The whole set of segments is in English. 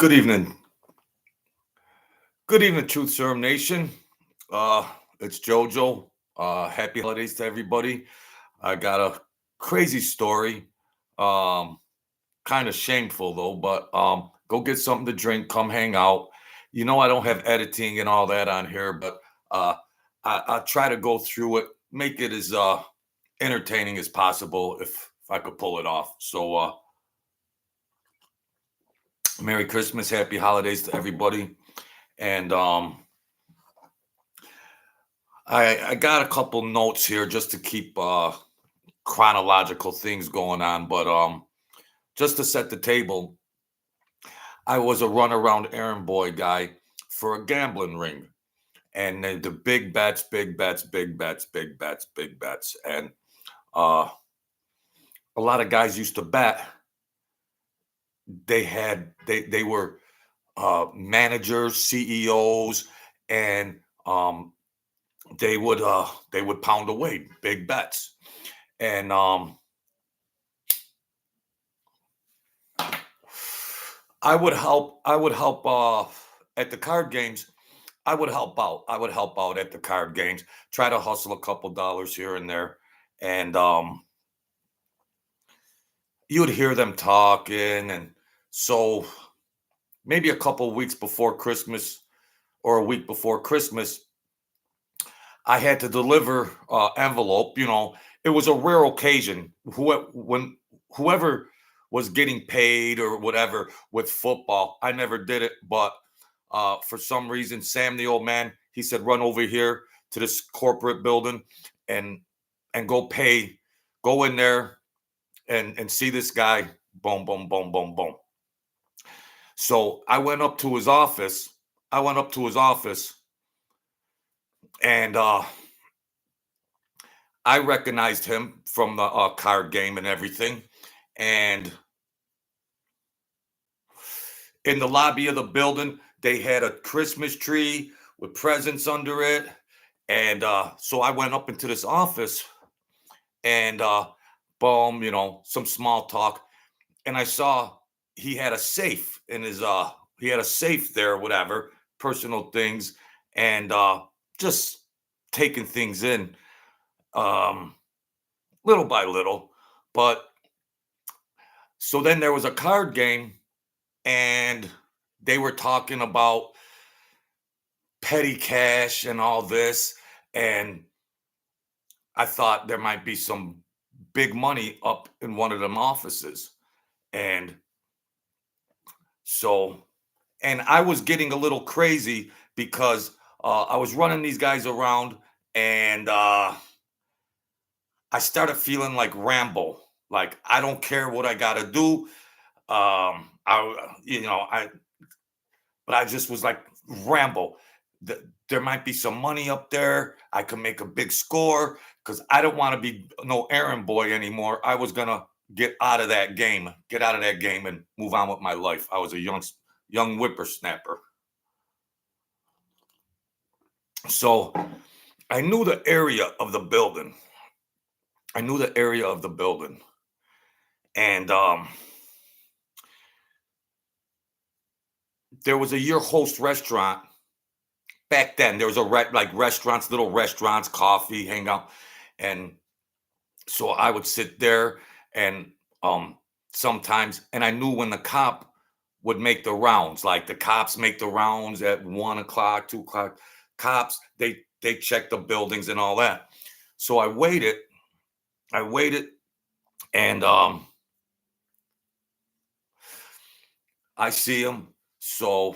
Good evening. Good evening, Truth Serum Nation. Uh, it's JoJo. Happy holidays to everybody. I got a crazy story. Um, Kind of shameful though, but go get something to drink, come hang out. I don't have editing and all that on here, but uh I try to go through it, make it as entertaining as possible if I could pull it off. So Merry Christmas, happy holidays to everybody. And I got a couple notes here just to keep chronological things going on, but just to set the table, I was a runaround errand boy guy for a gambling ring, and the big bets, big bets, big bets, big bets, big bets, and uh, a lot of guys used to bet. They were managers, CEOs, and they would pound away big bets, and I would help at the card games. I would help out. I would help out at the card games. Try to hustle a couple dollars here and there. And you would hear them talking, and so maybe a couple weeks before Christmas or a week before Christmas, I had to deliver envelope. It was a rare occasion. When whoever was getting paid or whatever with football, I never did it, but for some reason, Sam, the old man, he said, "Run over here to this corporate building and go pay, go in there and see this guy." Boom, boom, boom, boom, boom. So I went up to his office. I went up to his office, and I recognized him from the card game and everything. And in the lobby of the building, they had a Christmas tree with presents under it. And so I went up into this office, and boom, some small talk. And I saw he had a safe in his he had a safe there, whatever, personal things, and just taking things in um little by little. But so then there was a card game, and they were talking about petty cash and all this, and I thought there might be some big money up in one of them offices. And so, and I was getting a little crazy because I was running these guys around, and I started feeling like Rambo. Like, I don't care what I got to do. But I just was like, Rambo. There might be some money up there. I can make a big score because I don't want to be no errand boy anymore. I was gonna get out of that game, and move on with my life. I was a young whippersnapper, so I knew the area of the building. I knew the area of the building, and there was a Your Host restaurant back then. There was like restaurants, little restaurants, coffee, hang out, and so I would sit there, and sometimes, and I knew when the cop would make the rounds, like the cops make the rounds at 1 o'clock, 2 o'clock. Cops, they check the buildings and all that. So I waited, and I see him. So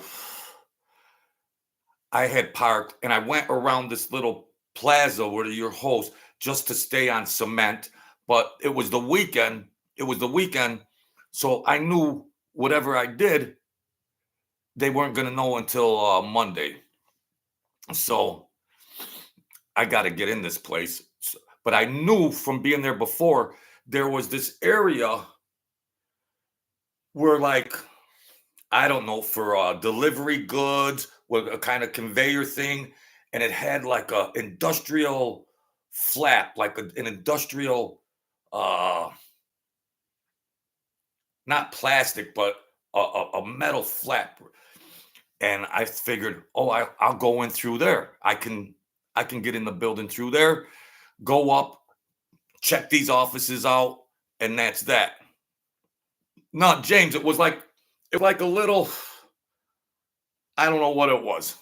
I had parked, and I went around this little plaza where Your Host, just to stay on cement. But it was the weekend. It was the weekend. So I knew whatever I did, they weren't going to know until Monday. So I got to get in this place. But I knew from being there before, there was this area where, like, I don't know, for delivery goods with a kind of conveyor thing, and it had like a industrial flap, like an industrial, uh, not plastic, but a metal flap, and I figured, oh, I'll go in through there. I can get in the building through there, go up, check these offices out, and that's that. No, James, it was like a little, I don't know what it was,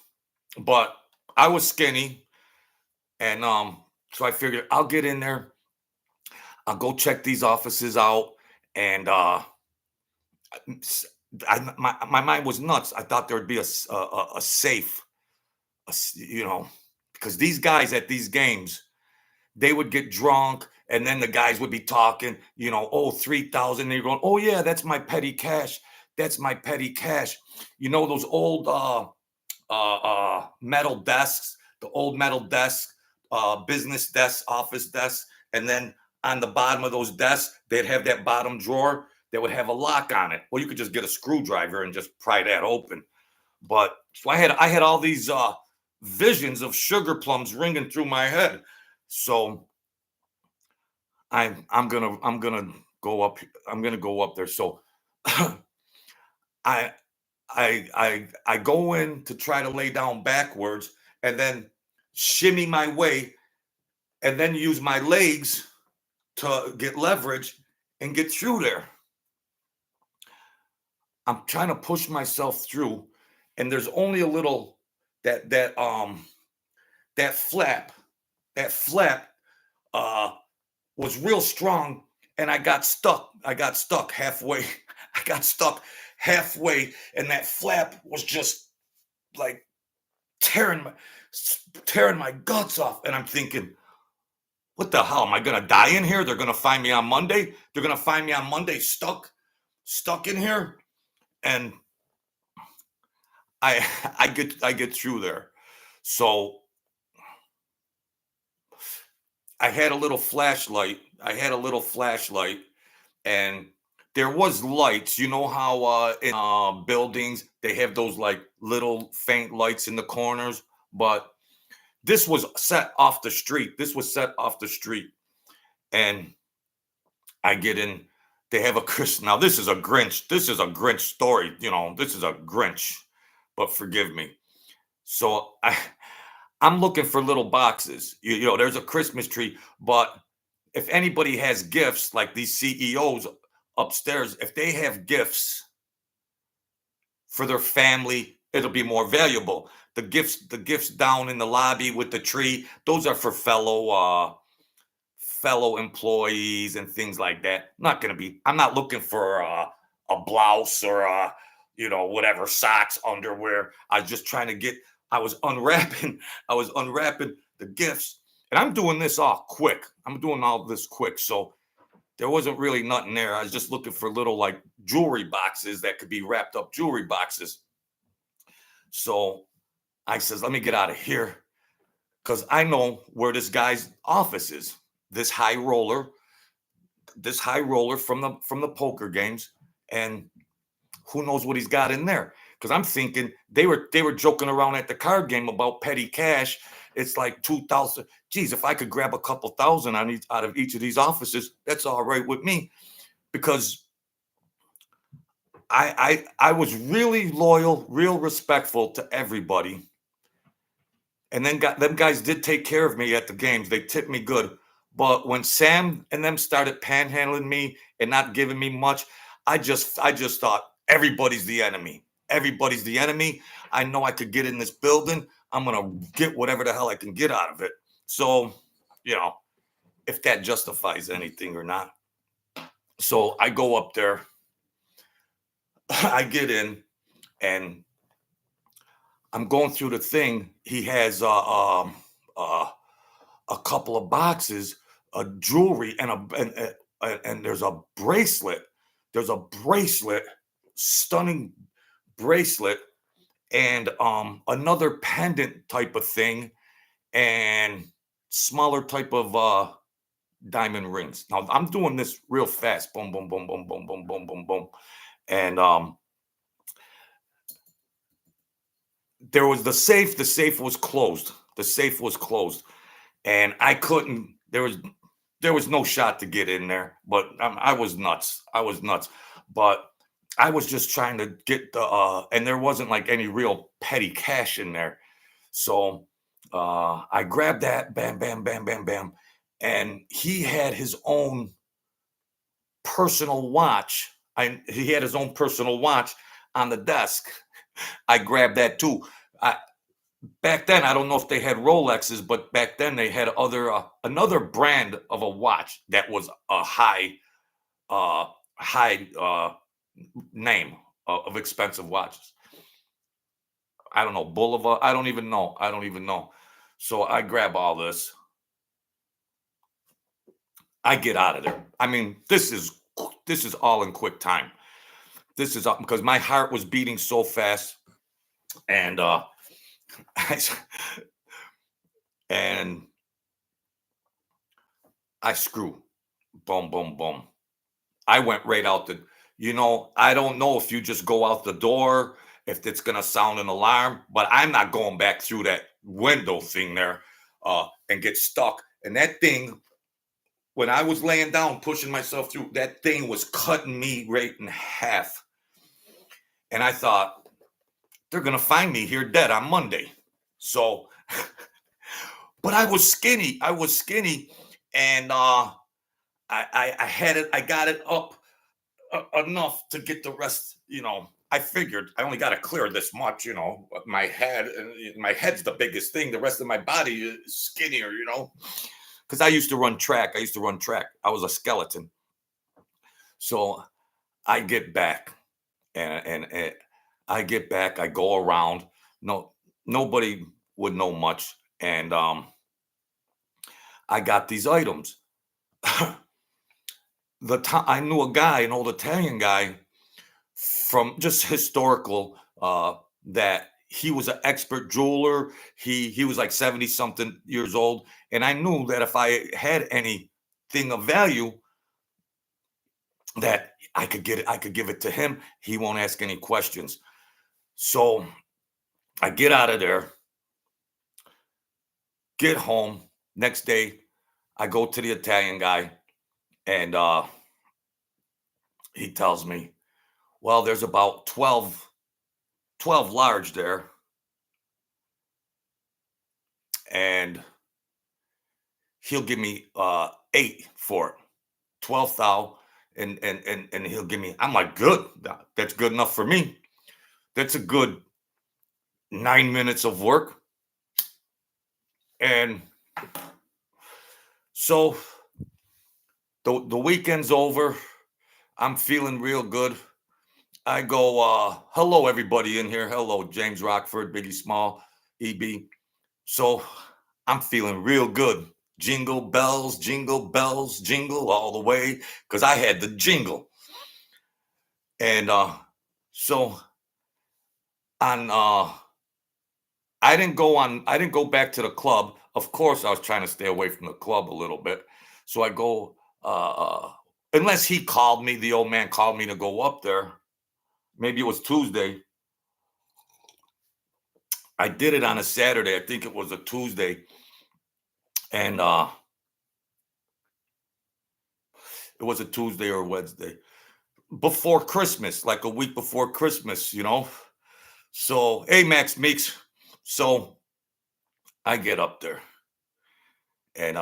but I was skinny, and so I figured I'll get in there, I'll go check these offices out, and s- my mind was nuts. I thought there would be a safe, because these guys at these games, they would get drunk, and then the guys would be talking, oh, 3,000. They're going, oh yeah, that's my petty cash. That's my petty cash. Those old metal desks, the old metal desks, business desks, office desks, and then on the bottom of those desks, they'd have that bottom drawer that would have a lock on it. Well, you could just get a screwdriver and just pry that open. But so I had all these visions of sugar plums ringing through my head. So I'm gonna go up. I'm gonna go up there. So I I go in to try to lay down backwards and then shimmy my way and then use my legs to get leverage and get through there. I'm trying to push myself through, and there's only a little that that um that flap that flap uh was real strong, and I got stuck. I got stuck halfway. I got stuck halfway, and that flap was just like tearing my tearing my guts off. And I'm thinking, what the hell? Am I gonna die in here? They're gonna find me on Monday. They're gonna find me on Monday stuck in here. And I I get through there. So I had a little flashlight. I had a little flashlight, and there was lights. You know how in buildings they have those like little faint lights in the corners, but this was set off the street. This was set off the street, and I get in. They have a Chris. Now this is a Grinch. This is a Grinch story. This is a Grinch. But forgive me. So I'm looking for little boxes. There's a Christmas tree, but if anybody has gifts like these CEOs upstairs, if they have gifts for their family, it'll be more valuable. The gifts down in the lobby with the tree, those are for fellow employees and things like that. I'm not looking for a blouse or whatever, socks, underwear. I was unwrapping, I was unwrapping the gifts, and I'm doing this all quick. I'm doing all this quick. So there wasn't really nothing there. I was just looking for little like jewelry boxes that could be wrapped up jewelry boxes. So I says, let me get out of here because I know where this guy's office is. This high roller, this high roller from the poker games, and who knows what he's got in there? Because I'm thinking they were joking around at the card game about petty cash. It's like 2,000. Geez, if I could grab a couple thousand out of each of these offices, that's all right with me. Because I was really loyal, real respectful to everybody. And then them guys did take care of me at the games. They tipped me good. But when Sam and them started panhandling me and not giving me much, I just thought everybody's the enemy. Everybody's the enemy. I know I could get in this building. I'm gonna get whatever the hell I can get out of it. So, you know, if that justifies anything or not. So I go up there, I get in, and I'm going through the thing. He has uh, a couple of boxes of jewelry and there's a bracelet. There's a bracelet, stunning bracelet, and another pendant type of thing, and smaller type of diamond rings. Now I'm doing this real fast. Boom, boom, boom, boom, boom, boom, boom, boom, boom. And there was the safe. The safe was closed. The safe was closed, and I couldn't. There was no shot to get in there. But I was nuts. I was nuts. But I was just trying to get the and there wasn't like any real petty cash in there. So I grabbed that, bam, bam, bam, bam, bam. And he had his own personal watch. He had his own personal watch on the desk. I grabbed that too. I, back then, I don't know if they had Rolexes, but back then they had another brand of a watch that was a uh, high name of expensive watches. I don't know, Boulevard. I don't even know. I don't even know. So I grab all this. I get out of there. I mean, this is all in quick time. This is up because my heart was beating so fast, and I, and I screw, boom, boom, boom. I went right out the. I don't know if you just go out the door, if it's gonna sound an alarm, but I'm not going back through that window thing there, and get stuck. And that thing, when I was laying down, pushing myself through, that thing was cutting me right in half. And I thought, they're gonna find me here dead on Monday. So, but I was skinny. I was skinny, and I had it. I got it up enough to get the rest. I figured I only got to clear this much. My head. My head's the biggest thing. The rest of my body is skinnier. Because I used to run track. I was a skeleton. So I get back, and I get back. I go around. No, nobody would know much, and I got these items. I knew a guy, an old Italian guy from just historical, that he was an expert jeweler. He was like 70 something years old, and I knew that if I had anything of value, that I could get it, I could give it to him. He won't ask any questions. So I get out of there, get home. Next day, I go to the Italian guy, and he tells me, well, there's about 12 large there, and he'll give me eight for it. 12 thou, and he'll give me. I'm like, good. That's good enough for me. That's a good 9 minutes of work. And so the weekend's over. I'm feeling real good. I go, hello, everybody in here. Hello, James Rockford, Biggie Small, EB. So I'm feeling real good. Jingle bells, jingle all the way. Because I had the jingle. And so on I didn't go back to the club. Of course, I was trying to stay away from the club a little bit. So I go, unless he called me, the old man called me to go up there. Maybe it was Tuesday. I did it on a Saturday. I think it was a Tuesday. And it was a Tuesday or a Wednesday. Before Christmas, like a week before Christmas. So, hey, Max Meeks. So I get up there, and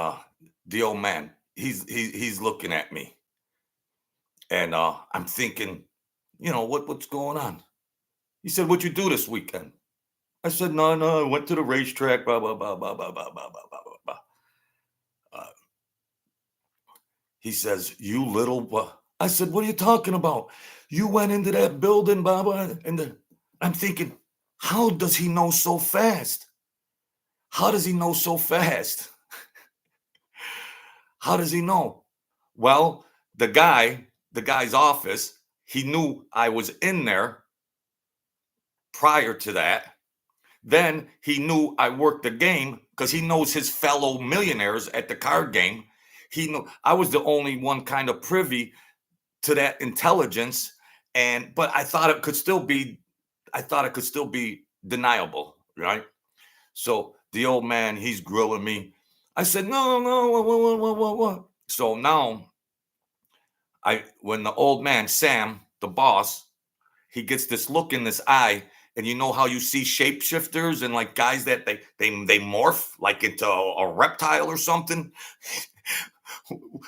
the old man, he's looking at me, and I'm thinking, what's going on? He said, "What you do this weekend?" I said, "No, no, I went to the racetrack, blah blah blah blah blah blah blah blah blah blah blah." Uh, he says, "You little what?" I said, "What are you talking about? You went into that building, blah blah." I'm thinking, how does he know so fast? How does he know so fast? How does he know? Well, the guy's office, he knew I was in there prior to that. Then he knew I worked the game because he knows his fellow millionaires at the card game. He knew I was the only one kind of privy to that intelligence. But I thought it could still be deniable, right? So the old man, he's grilling me. I said, no, no, what? So now when the old man, Sam, the boss, he gets this look in this eye, and you know how you see shapeshifters and like guys that they morph like into a reptile or something.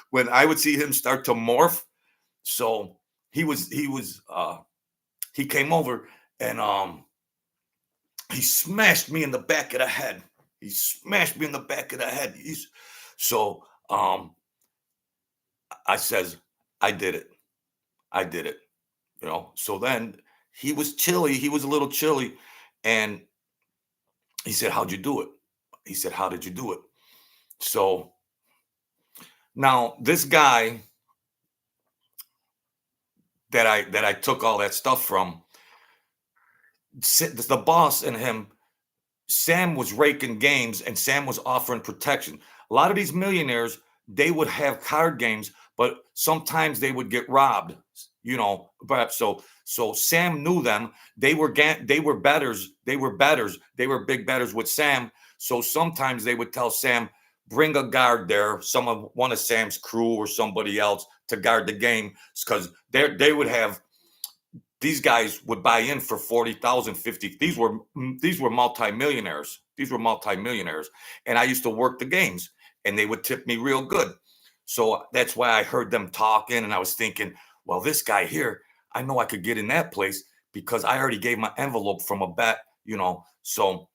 When I would see him start to morph, so he came over and he smashed me in the back of the head. He smashed me in the back of the head. So I says, I did it. I did it. So then he was chilly. He was a little chilly. And he said, how'd you do it? He said, how did you do it? So now this guy that I took all that stuff from, the boss and him, Sam was raking games and Sam was offering protection. A lot of these millionaires, they would have card games, but sometimes they would get robbed, perhaps. So Sam knew them. They were betters. They were betters. They were big betters with Sam. So sometimes they would tell Sam, bring a guard there, one of Sam's crew or somebody else to guard the game, because they would have, these guys would buy in for 40,000, 50. These were multimillionaires. These were multimillionaires. And I used to work the games and they would tip me real good. So that's why I heard them talking and I was thinking, well, this guy here, I know I could get in that place because I already gave my envelope from a bet, So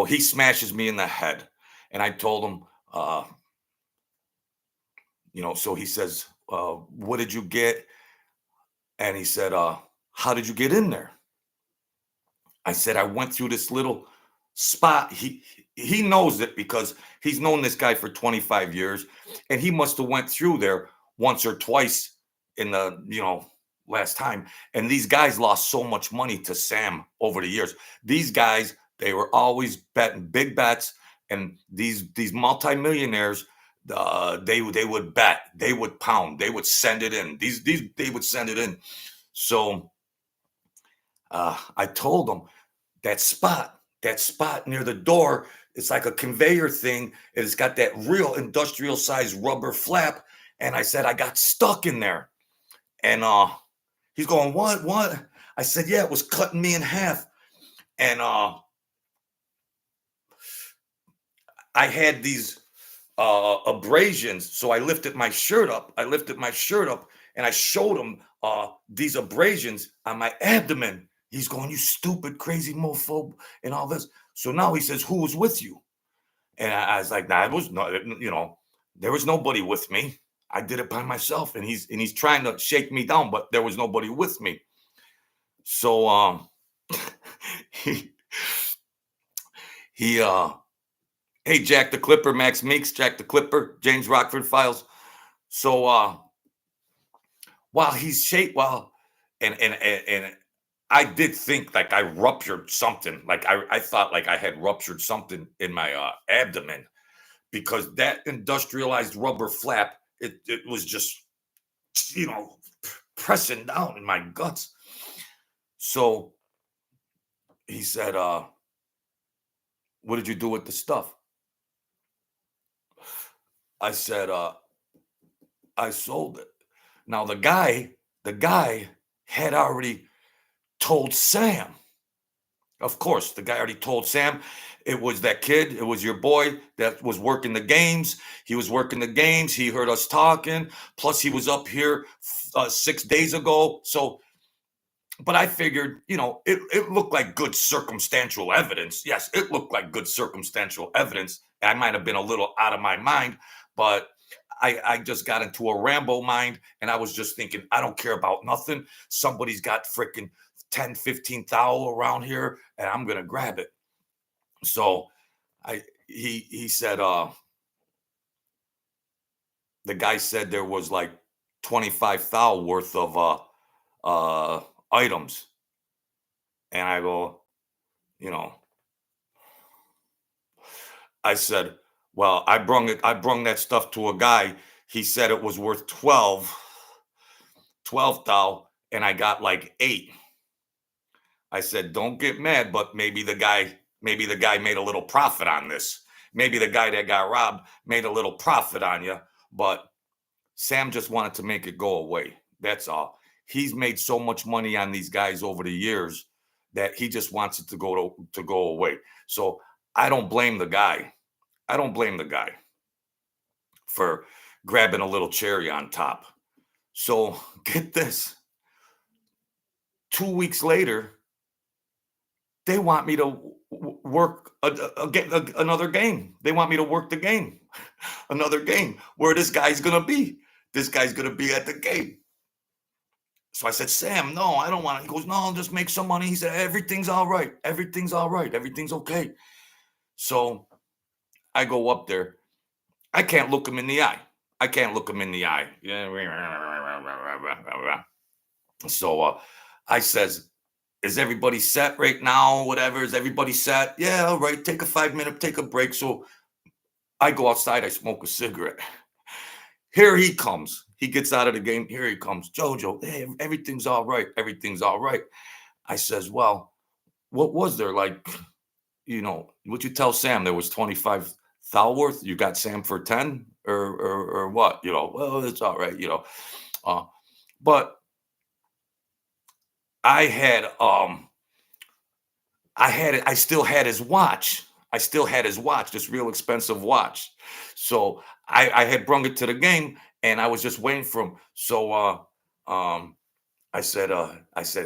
he smashes me in the head. And I told him, so he says, what did you get? And he said, how did you get in there? I said, I went through this little spot. He knows it because he's known this guy for 25 years. And he must have went through there once or twice in the, last time. And these guys lost so much money to Sam over the years. These guys, they were always betting big bets. And these multimillionaires, they would bet, they would pound, they would send it in. They would send it in. So I told them that spot near the door, it's like a conveyor thing. It's got that real industrial size rubber flap. And I said, I got stuck in there. And he's going, what? I said, yeah, it was cutting me in half. And I had these abrasions. So I lifted my shirt up. And I showed him these abrasions on my abdomen. He's going, you stupid, crazy mofo and all this. So now he says, who was with you? And I was like, nah, it was not, there was nobody with me. I did it by myself. And he's trying to shake me down, but there was nobody with me. So he hey, Jack the Clipper, Max Meeks, Jack the Clipper, James Rockford Files. So while he's and I did think like I ruptured something. Like I thought like I had ruptured something in my abdomen because that industrialized rubber flap, it was just, pressing down in my guts. So he said, what did you do with the stuff? I said, I sold it. Now the guy had already told Sam. Of course, the guy already told Sam. It was that kid. It was your boy that was working the games. He was working the games. He heard us talking. Plus, he was up here 6 days ago. So, but I figured, it looked like good circumstantial evidence. Yes, it looked like good circumstantial evidence. I might have been a little out of my mind, but I just got into a Rambo mind and I was just thinking, I don't care about nothing. Somebody's got freaking 10, 15 thou around here and I'm going to grab it. So he said, the guy said there was like 25 thou worth of items. And I go, I said, well, I brung that stuff to a guy. He said it was worth 12 thou, and I got like 8. I said, don't get mad, but maybe the guy made a little profit on this. Maybe the guy that got robbed made a little profit on you, but Sam just wanted to make it go away. That's all. he's made so much money on these guys over the years that he just wants it to go away. So I don't blame the guy. I don't blame the guy for grabbing a little cherry on top. So get this. 2 weeks later, they want me to work another game. They want me to work the game, another game where this guy's gonna be. This guy's gonna be at the game. So I said, Sam, no, I don't want it. He goes, no, I'll just make some money. He said, everything's all right. Everything's all right. Everything's okay. So I go up there. I can't look him in the eye. I can't look him in the eye. So I says, is everybody set right now? Whatever. Is everybody set? Yeah, all right. Take a 5 minute, take a break. So I go outside. I smoke a cigarette. Here he comes. He gets out of the game. Here he comes. Jojo, hey, everything's all right. Everything's all right. I says, well, what was there? Like, would you tell Sam there was 25 thou worth? You got Sam for 10 or what? Well, it's all right, but I still had his watch. I still had his watch, this real expensive watch. So I had brung it to the game and I was just waiting for him. So I said,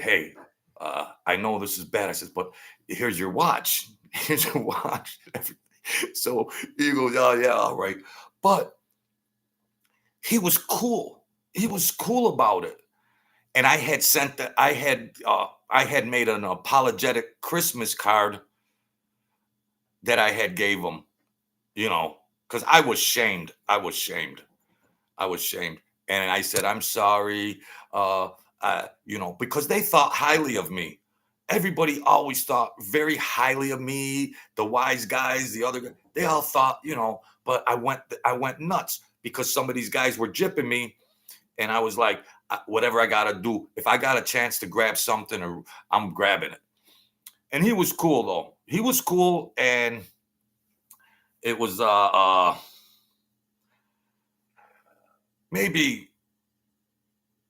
hey, I know this is bad. I said, but here's your watch. Here's your watch. So he goes, oh yeah, all right. But he was cool. He was cool about it. And I had sent that I had made an apologetic Christmas card that I had gave him, because I was shamed. I was shamed. I was shamed. And I said, I'm sorry, because they thought highly of me. Everybody always thought very highly of me. The wise guys, the other guys, they all thought, but I went nuts because some of these guys were jipping me. And I was like, whatever I got to do, if I got a chance to grab something, or I'm grabbing it. And he was cool, though. He was cool. And it was maybe,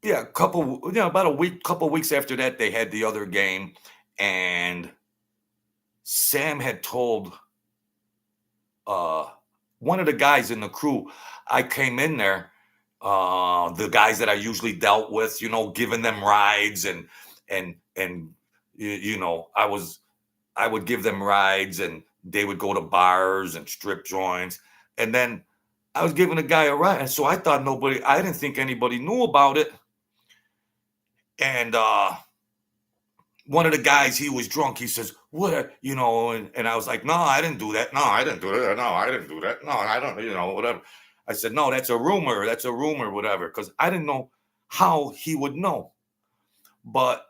yeah, about a week, couple weeks after that, they had the other game. And Sam had told one of the guys in the crew, I came in there, the guys that I usually dealt with, giving them rides and I would give them rides and they would go to bars and strip joints. And then I was giving a guy a ride. And so I didn't think anybody knew about it. And one of the guys, he was drunk. He says, what, and I was like, no, I didn't do that. No, I didn't do that. No, I didn't do that. No, I don't, whatever. I said, no, that's a rumor. That's a rumor, whatever. Because I didn't know how he would know. But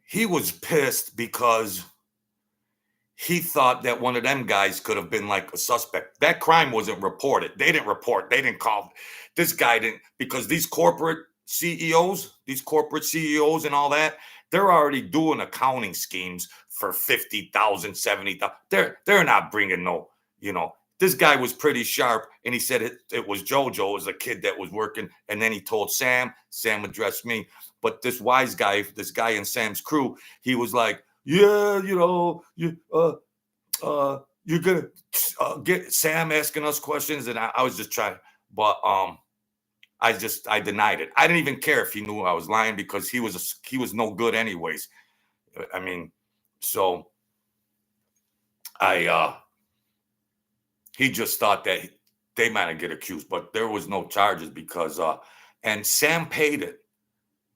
he was pissed because he thought that one of them guys could have been like a suspect. That crime wasn't reported. They didn't report. They didn't call. This guy didn't, because these corporate CEOs and all that, they're already doing accounting schemes for 50,000, 70,000. They're not bringing no, this guy was pretty sharp, and he said it was JoJo, was a kid that was working, and then he told Sam addressed me. But this wise guy, this guy in Sam's crew, he was like, yeah, you're gonna get Sam asking us questions, and I was just trying, but I denied it. I didn't even care if he knew I was lying because he was no good anyways. I mean, so he just thought that they might get accused, but there was no charges because and Sam paid it.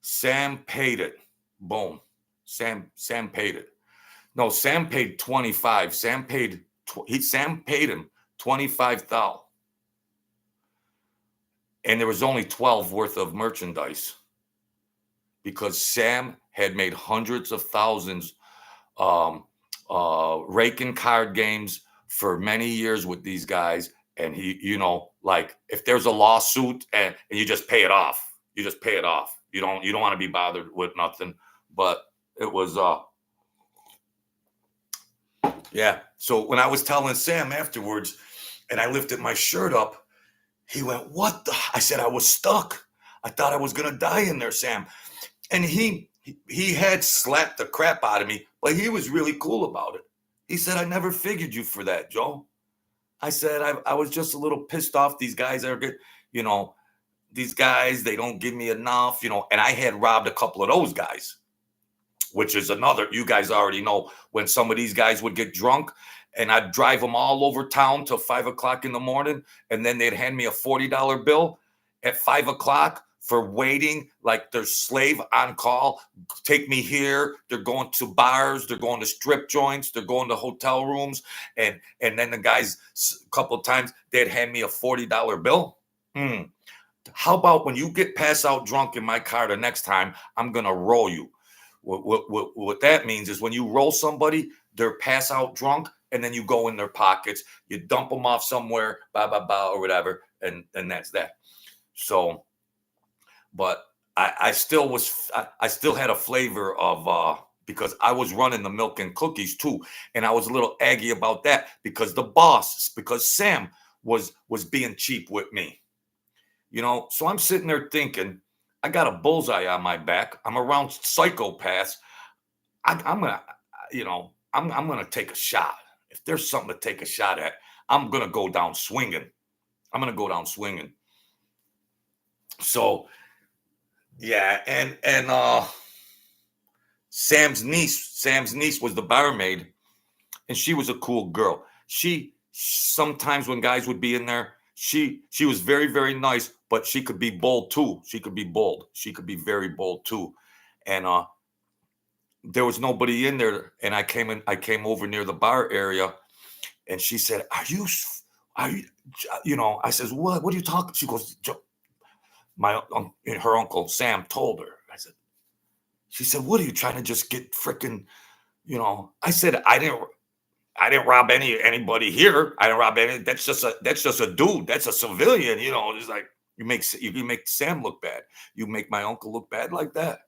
Sam paid it. Boom. Sam paid it. No, Sam paid 25. Sam paid him 25,000. And there was only 12 worth of merchandise because Sam had made hundreds of thousands raking card games for many years with these guys. And he, like if there's a lawsuit and you just pay it off, you don't want to be bothered with nothing. But it was, yeah. So when I was telling Sam afterwards and I lifted my shirt up, he went, what the? I said, I was stuck. I thought I was gonna die in there, Sam. And he had slapped the crap out of me, but he was really cool about it. He said, I never figured you for that, Joe. I said, I was just a little pissed off. These guys are good, you know, these guys, they don't give me enough, and I had robbed a couple of those guys, which is another, you guys already know when some of these guys would get drunk and I'd drive them all over town till 5 o'clock in the morning. And then they'd hand me a $40 bill at 5 o'clock for waiting like their slave on call. Take me here. They're going to bars. They're going to strip joints. They're going to hotel rooms. And then the guys, a couple of times, they'd hand me a $40 bill. How about when you get pass out drunk in my car the next time, I'm going to roll you. What that means is when you roll somebody, they're pass out drunk, and then you go in their pockets, you dump them off somewhere, or whatever, and that's that. So, but I still had a flavor of because I was running the milk and cookies too, and I was a little aggy about that because because Sam was being cheap with me, So I'm sitting there thinking, I got a bullseye on my back. I'm around psychopaths. I'm gonna, I'm gonna take a shot. If there's something to take a shot at, I'm gonna go down swinging. So yeah, and Sam's niece was the barmaid, and she was a cool girl. She sometimes when guys would be in there, she was very, very nice, but she could be bold too. She could be bold. She could be very bold too. And there was nobody in there, and I came over near the bar area, and she said, are you I says, what are you talking? She goes, her uncle Sam told her. She said, what are you trying to just get freaking, I said, I didn't rob anybody here. I didn't rob any. That's just a dude. That's a civilian. It's like you make Sam look bad. You make my uncle look bad like that.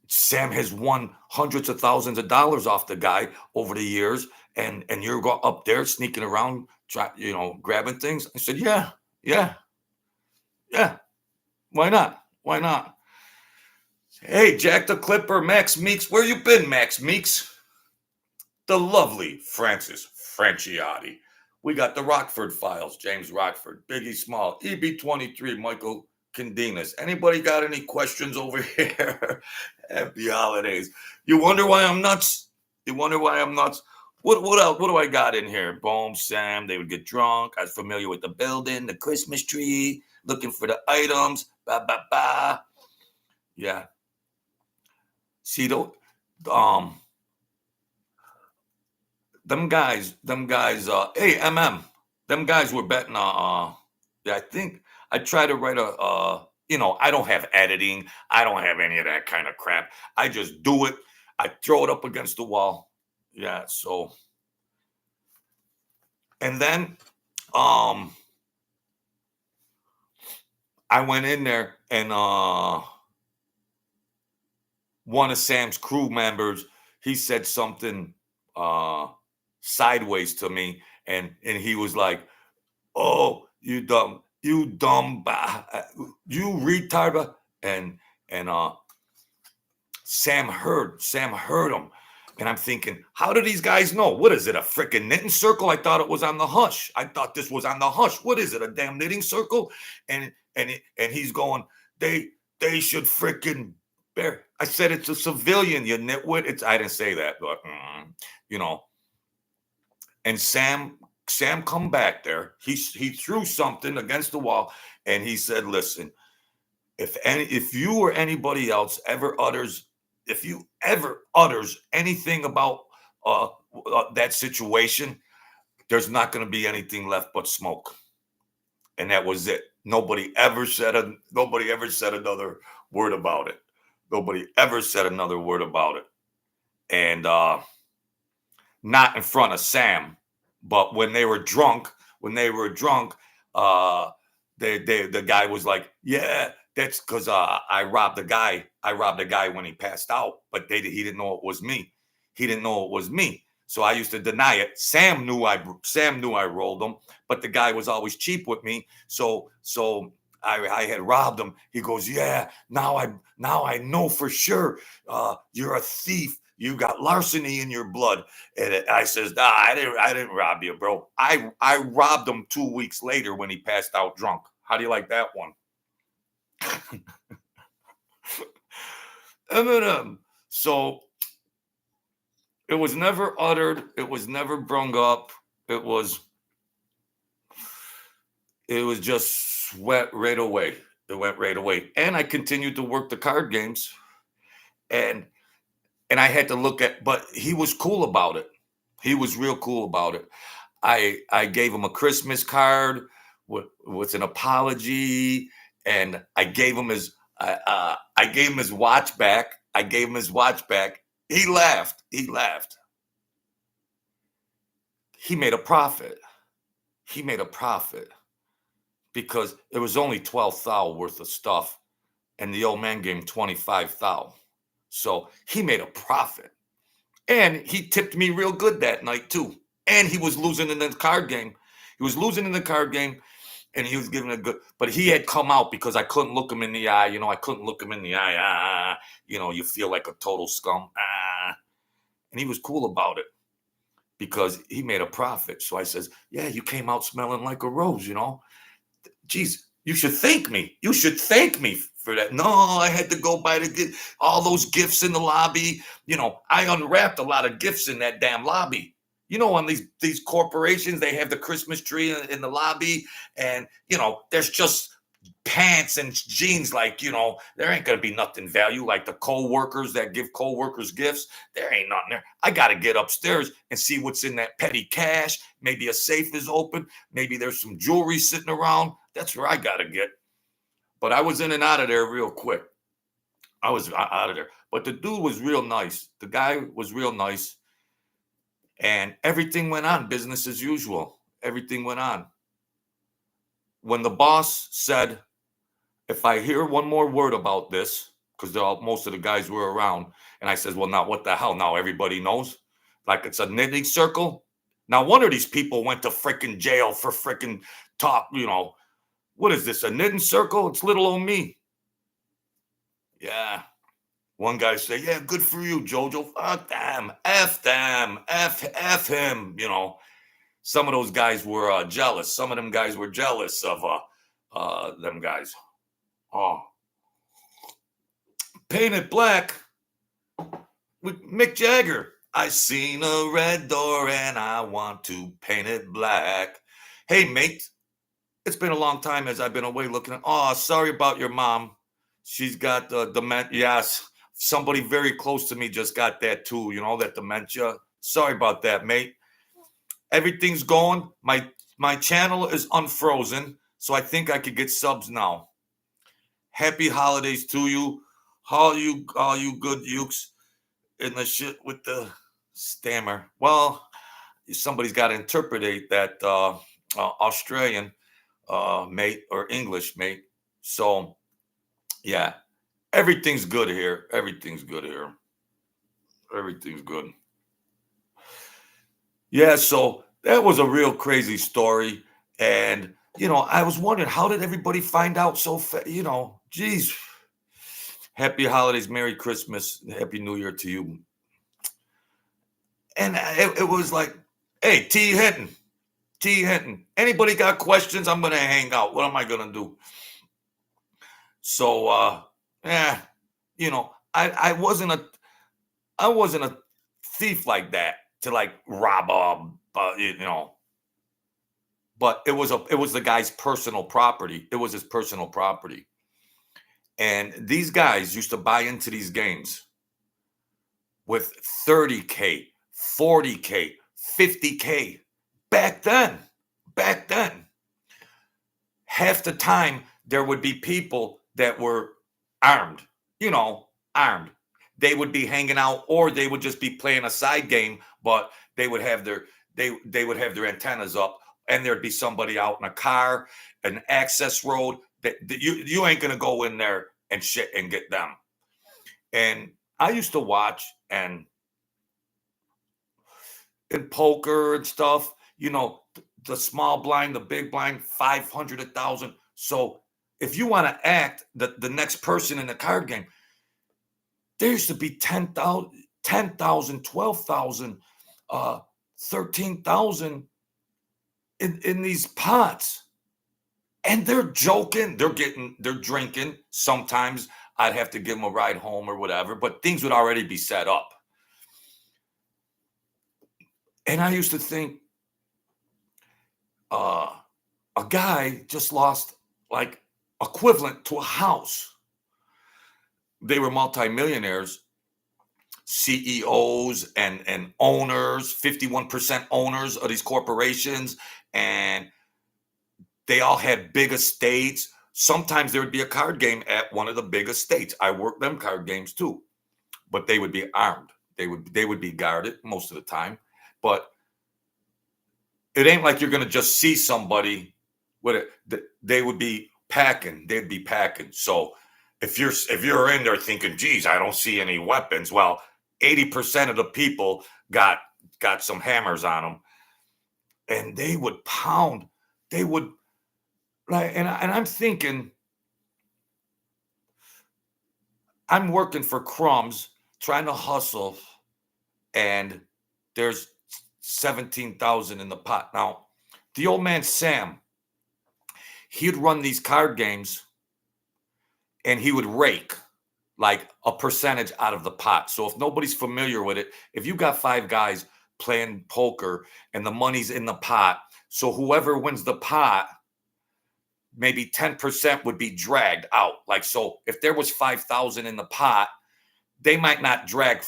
Sam has won hundreds of thousands of dollars off the guy over the years, and you're up there sneaking around, grabbing things. I said, yeah. Why not? Hey, Jack the Clipper, Max Meeks. Where you been, Max Meeks? The lovely Francis Franciotti. We got the Rockford Files, James Rockford, Biggie Small, EB23, Michael Candinas. Anybody got any questions over here? Happy holidays. You wonder why I'm nuts? What else? What do I got in here? Boom, Sam. They would get drunk. I was familiar with the building, the Christmas tree, looking for the items. Yeah. See, them guys, hey, them guys were betting, yeah, I think I try to write I don't have editing. I don't have any of that kind of crap. I just do it. I throw it up against the wall. Yeah. So, and then, I went in there and, one of Sam's crew members, he said something sideways to me, and he was like, "Oh, you dumb, you retard," and Sam heard him, and I'm thinking, how do these guys know? What is it, a freaking knitting circle? I thought it was on the hush. I thought this was on the hush. What is it, a damn knitting circle? And he's going, they should freaking. I said it's a civilian, you nitwit. I didn't say that, but And Sam come back there. He threw something against the wall, and he said, "Listen, if you or anybody else ever utters anything about that situation, there's not going to be anything left but smoke." And that was it. Nobody ever said another word about it. Nobody ever said another word about it. And not in front of Sam, but when they were drunk, the guy was like, "Yeah, that's because I robbed the guy. I robbed the guy when he passed out, but he didn't know it was me. So I used to deny it. Sam knew I rolled them, but the guy was always cheap with me. So I had robbed him. He goes, yeah. Now I know for sure. You're a thief. You got larceny in your blood. And I says, nah, I didn't rob you, bro. I robbed him 2 weeks later when he passed out drunk. How do you like that one? Eminem. So it was never uttered. It was never brung up. It was just went right away. It went right away. And I continued to work the card games. And I had to look at, but he was cool about it. He was real cool about it. I gave him a Christmas card with an apology, and I gave him his watch back. I gave him his watch back. He laughed. He laughed. He made a profit. He made a profit because it was only 12 thou worth of stuff, and the old man gave him 25 thou. So he made a profit, and he tipped me real good that night too. And he was losing in the card game. He was losing in the card game, and he was giving a good. But he had come out because I couldn't look him in the eye. I couldn't look him in the eye. You feel like a total scum. And he was cool about it because he made a profit. So I says, yeah, you came out smelling like a rose. Geez, you should thank me. You should thank me for that. No, I had to go buy all those gifts in the lobby. I unwrapped a lot of gifts in that damn lobby. On these corporations, they have the Christmas tree in the lobby, and there's just pants and jeans. Like there ain't gonna be nothing value. Like the co-workers that give co-workers gifts, there ain't nothing there. I gotta get upstairs and see what's in that petty cash. Maybe a safe is open. Maybe there's some jewelry sitting around. That's where I gotta get. But I was in and out of there real quick. I was out of there. But the dude was real nice. The guy was real nice. And everything went on, business as usual. Everything went on. When the boss said, if I hear one more word about this, because most of the guys were around, and I says, well, now what the hell? Now everybody knows? Like it's a knitting circle? Now one of these people went to freaking jail for freaking talk, what is this, a knitting circle? It's little old me. Yeah. One guy say, yeah, good for you, Jojo. Fuck them. F them. F him. Some of those guys were jealous. Some of them guys were jealous of them guys. Oh. Painted Black with Mick Jagger. I seen a red door and I want to paint it black. Hey, mate. It's been a long time as I've been away looking at. Oh, sorry about your mom. She's got dementia. Yes. Somebody very close to me just got that too, that dementia. Sorry about that, mate. Everything's going. My channel is unfrozen, so I think I could get subs now. Happy holidays to you. All you good ukes in the shit with the stammer. Well, somebody's got to interpret that Australian mate or English mate. So, yeah. Everything's good here. Everything's good here. Everything's good. Yeah, so that was a real crazy story. And, I was wondering, how did everybody find out so fast? Geez. Happy holidays, Merry Christmas, Happy New Year to you. And it was like, hey, T. Hinton, anybody got questions? I'm going to hang out. What am I going to do? So, I wasn't a thief like that to like rob but it was the guy's personal property. It was his personal property. And these guys used to buy into these games with 30K, 40K, 50K. Back then, half the time there would be people that were armed. They would be hanging out, or they would just be playing a side game, but they would have their antennas up, and there'd be somebody out in a car, an access road that you ain't gonna go in there and shit and get them. And I used to watch, and in poker and stuff, the small blind, the big blind, 500, 1,000. So if you want to act the next person in the card game, there used to be 10,000, 10,000, 12,000, 13,000 in these pots. And they're joking. They're drinking. Sometimes I'd have to give them a ride home or whatever, but things would already be set up. And I used to think, a guy just lost like equivalent to a house. They were multimillionaires, CEOs and owners, 51% owners of these corporations, and they all had big estates. Sometimes there would be a card game at one of the big estates. I worked them card games too, but they would be armed. They would be guarded most of the time. But it ain't like you're gonna just see somebody with it. They would be packing. They'd be packing. So if you're in there thinking, geez, I don't see any weapons, well, 80% of the people got some hammers on them, and they would pound. They would like, and I'm thinking, I'm working for crumbs, trying to hustle, and there's 17,000 in the pot. Now, the old man Sam, he'd run these card games and he would rake like a percentage out of the pot. So if nobody's familiar with it, if you got 5 guys playing poker and the money's in the pot, so whoever wins the pot, maybe 10% would be dragged out. Like, so if there was 5,000 in the pot, they might not drag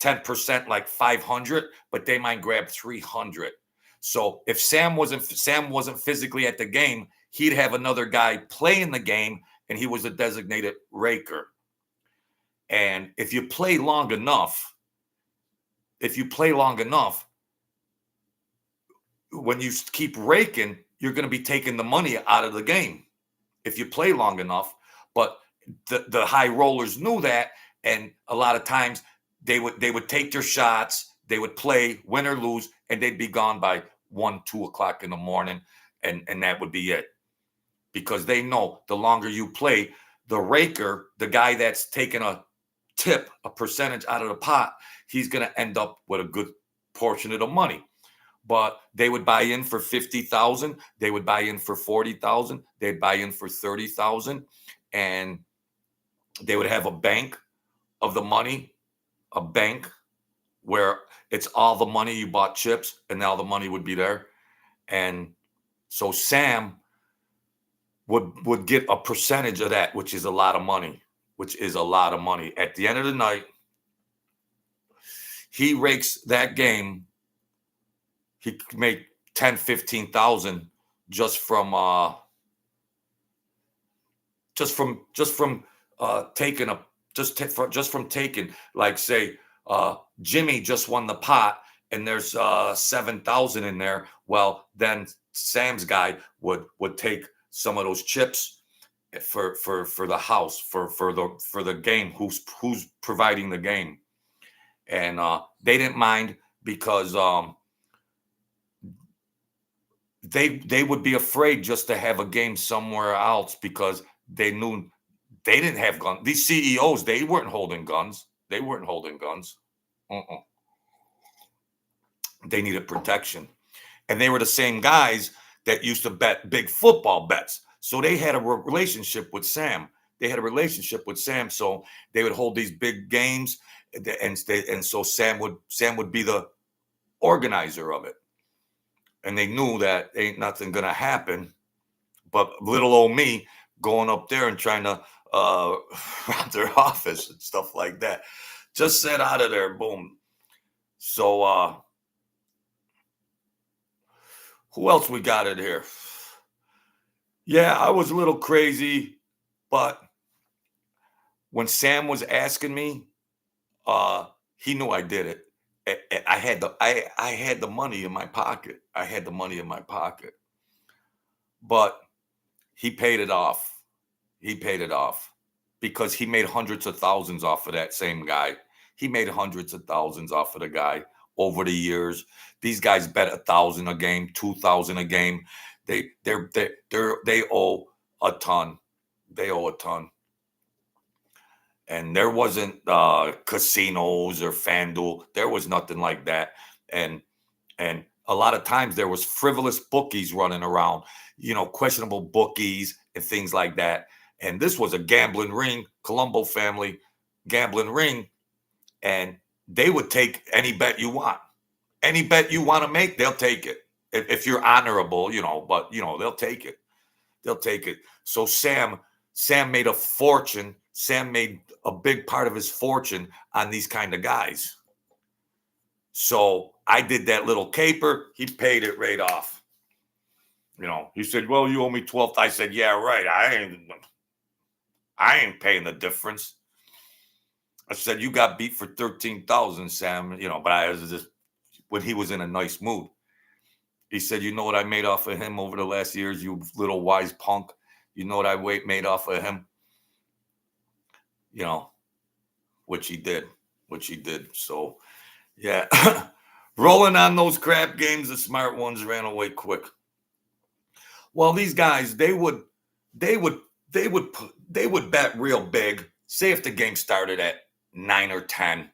10% like 500, but they might grab 300. So if Sam wasn't physically at the game, he'd have another guy playing the game, and he was a designated raker. And if you play long enough, when you keep raking, you're going to be taking the money out of the game if you play long enough. But the high rollers knew that, and a lot of times they would take their shots, they would play, win or lose, and they'd be gone by 1, 2 o'clock in the morning, and that would be it. Because they know the longer you play, the raker, the guy that's taking a percentage out of the pot, he's going to end up with a good portion of the money. But they would buy in for 50,000, they would buy in for 40,000, they'd buy in for 30,000, and they would have a bank of the money, a bank where it's all the money you bought chips, and now the money would be there. And so Sam would get a percentage of that, which is a lot of money. At the end of the night, he rakes that game. He could make 10, 15,000 just from taking, like, say, Jimmy just won the pot and there's 7,000 in there. Well, then Sam's guy would take some of those chips for the house, for the game, who's providing the game. And they didn't mind, because they would be afraid just to have a game somewhere else, because they knew they didn't have guns. These CEOs, they weren't holding guns. They needed protection. And they were the same guys that used to bet big football bets. So they had a relationship with Sam. So they would hold these big games, and so Sam would be the organizer of it. And they knew that ain't nothing gonna happen. But little old me going up there and trying to rob their office and stuff like that. Just said out of there, boom. So who else we got in here? Yeah, I was a little crazy, but when Sam was asking me, he knew I did it. I had the money in my pocket. But he paid it off. Because he made hundreds of thousands off of that same guy. He made hundreds of thousands off of the guy over the years. These guys bet 1,000 a game, 2,000 a game. They owe a ton. They owe a ton. And there wasn't casinos or FanDuel. There was nothing like that. And and a lot of times there was frivolous bookies running around, questionable bookies and things like that. And this was a gambling ring, Colombo family gambling ring, and they would take any bet you want. Any bet you want to make, they'll take it. If you're honorable, but they'll take it. They'll take it. So Sam made a fortune. Sam made a big part of his fortune on these kind of guys. So I did that little caper. He paid it right off. He said, "Well, you owe me 12." I said, "Yeah, right. I ain't paying the difference." I said, "You got beat for 13,000, Sam." But I was just when he was in a nice mood. He said, "You know what I made off of him over the last years, you little wise punk? You know what I made off of him?" You know, which he did. Which he did. So, yeah. Rolling on those crap games, the smart ones ran away quick. Well, these guys, they would bet real big. Say if the game started at 9 or 10,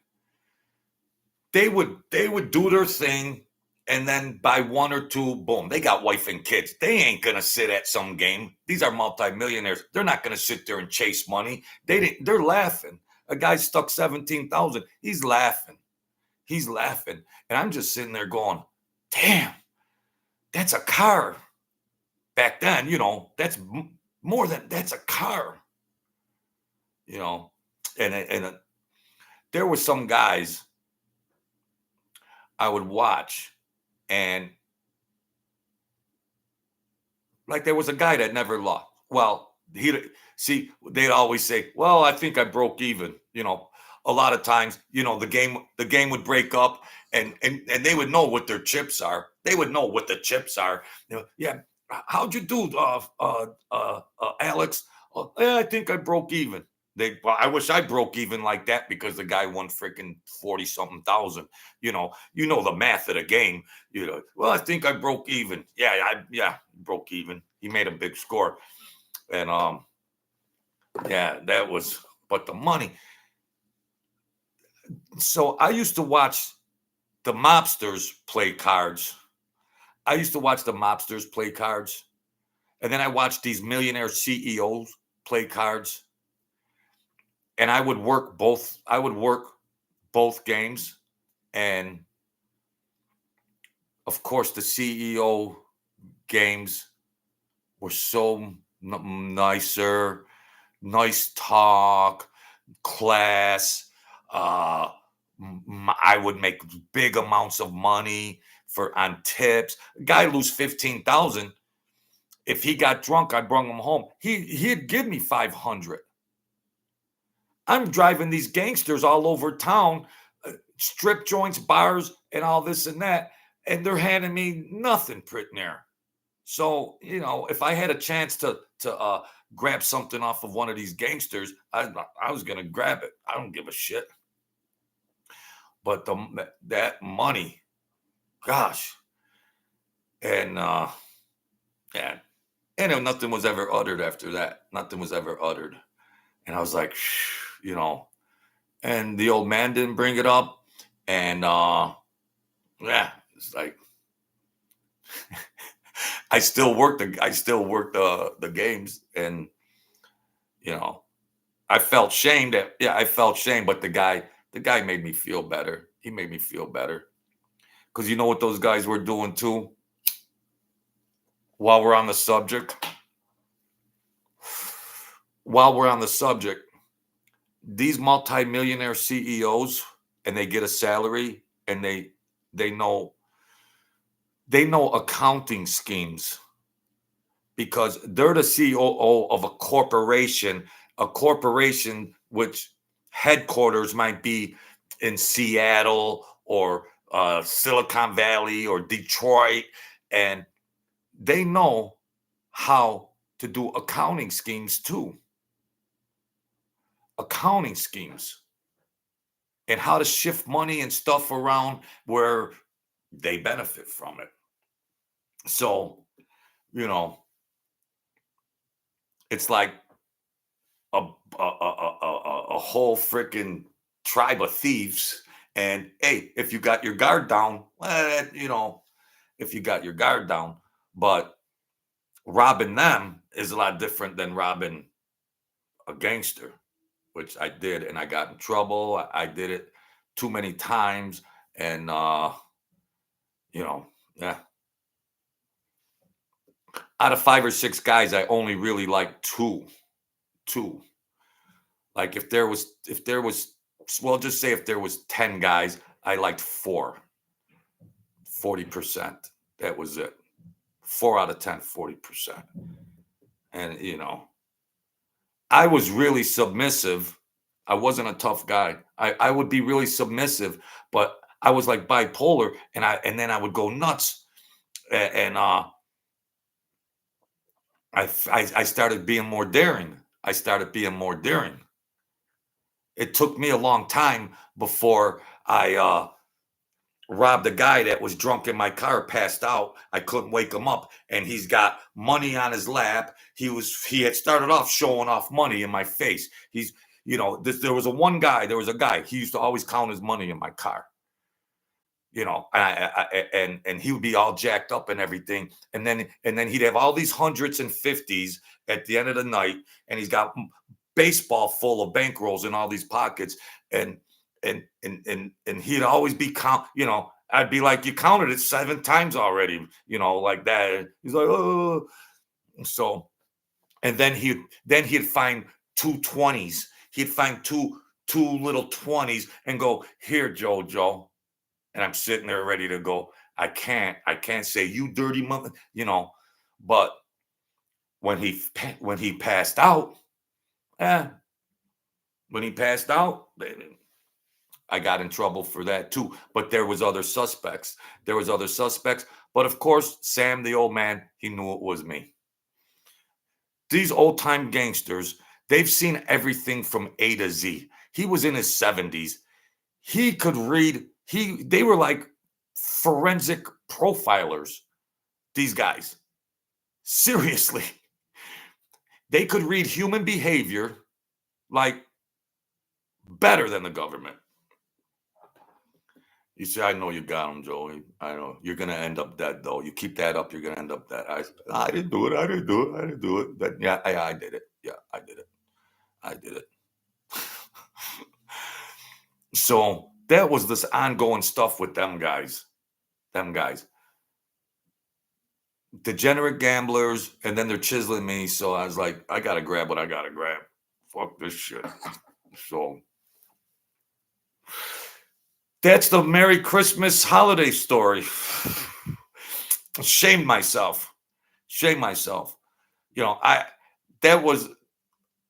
they would do their thing, and then by 1 or 2, boom, they got wife and kids. They ain't gonna sit at some game. These are multimillionaires. They're not gonna sit there and chase money. They're laughing. A guy stuck 17,000. He's laughing. He's laughing. And I'm just sitting there going, damn, that's a car. Back then, that's more than that's a car. And there were some guys I would watch, and like there was a guy that never lost. Well, they'd always say, "Well, I think I broke even." A lot of times, the game would break up, and they would know what their chips are. They would know what the chips are. Yeah, how'd you do, Alex? Yeah, I think I broke even. Well, I wish I broke even like that because the guy won freaking 40 something thousand. The math of the game. Well, I think I broke even. Yeah, broke even. He made a big score, and yeah, that was. But the money. So I used to watch the mobsters play cards. I used to watch the mobsters play cards, and then I watched these millionaire CEOs play cards, and I would work both. I would work both games, and of course, the CEO games were so nicer, nice talk, class. I would make big amounts of money on tips. A guy lose 15,000. If he got drunk, I brought him home. He'd give me 500. I'm driving these gangsters all over town, strip joints, bars, and all this and that, and they're handing me nothing pretty near. So, if I had a chance to grab something off of one of these gangsters, I was gonna grab it. I don't give a shit. But that money, gosh, and yeah, and nothing was ever uttered after that. Nothing was ever uttered, and I was like, and the old man didn't bring it up, and yeah, it's like. I still work the games, and I felt shame I felt shame, but the guy made me feel better. He made me feel better because you know what those guys were doing too. While we're on the subject, these multimillionaire CEOs, and they get a salary, and they know accounting schemes because they're the COO of a corporation which headquarters might be in Seattle or Silicon Valley or Detroit, and they know how to do accounting schemes too. Accounting schemes. and how to shift money and stuff around where they benefit from it. So, you know, it's like a whole freaking tribe of thieves. And hey, if you got your guard down, well, if you got your guard down, but robbing them is a lot different than robbing a gangster, which I did, and I got in trouble. I did it too many times, and you know, yeah. Out of 5 or 6 guys, I only really like two. Two. Like if there was well, just say if there was 10 guys, I liked four. 40%. That was it. 4 out of 10, 40%. And I was really submissive. I wasn't a tough guy. I would be really submissive, but I was like bipolar, and then I would go nuts. And I started being more daring. I started being more daring. It took me a long time before I robbed a guy that was drunk in my car, passed out. I couldn't wake him up, and he's got money on his lap. He had started off showing off money in my face. There was there was a guy. He used to always count his money in my car. And he would be all jacked up and everything, and then he'd have all these hundreds and fifties at the end of the night, and he's got baseball full of bankrolls in all these pockets, and he'd always be I'd be like, you counted it 7 times already, like that. He's like, oh. So, and then he'd find two 20s. He'd find two little 20s and go, here, Joe. And I'm sitting there ready to go. I can't say, you dirty mother, but when he passed out, eh, when he passed out, I got in trouble for that too. But there was other suspects. But of course, Sam, the old man, he knew it was me. These old time gangsters, they've seen everything from A to Z. He was in his 70s. He could read. They were like forensic profilers. These guys, seriously, they could read human behavior like better than the government. You say, I know you got him, Joey. I know you're gonna end up dead, though. You keep that up, you're gonna end up dead. I didn't do it. I didn't do it. I didn't do it. Yeah, I did it. Yeah, I did it. I did it. So that was this ongoing stuff with them guys. Them guys, degenerate gamblers, and then they're chiseling me. So I was like, I gotta grab what I gotta grab. Fuck this shit. So that's the Merry Christmas holiday story. Shame myself. Shame myself. I that was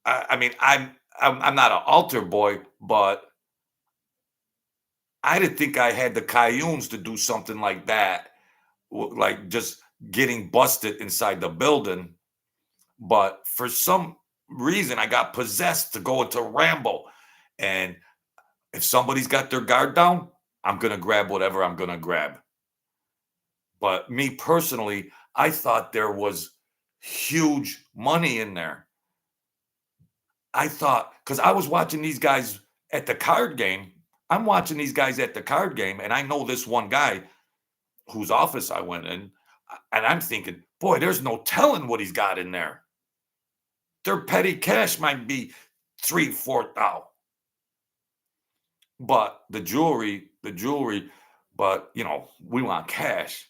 I mean, I'm not an altar boy, but I didn't think I had the cayunes to do something like that, like just getting busted inside the building. But for some reason, I got possessed to go into Rambo. And if somebody's got their guard down, I'm going to grab whatever I'm going to grab. But me personally, I thought there was huge money in there. I thought, because I was watching these guys at the card game. I'm watching these guys at the card game, and I know this one guy whose office I went in, and I'm thinking, boy, there's no telling what he's got in there. Their petty cash might be 3, 4 thousand. But the jewelry, but we want cash.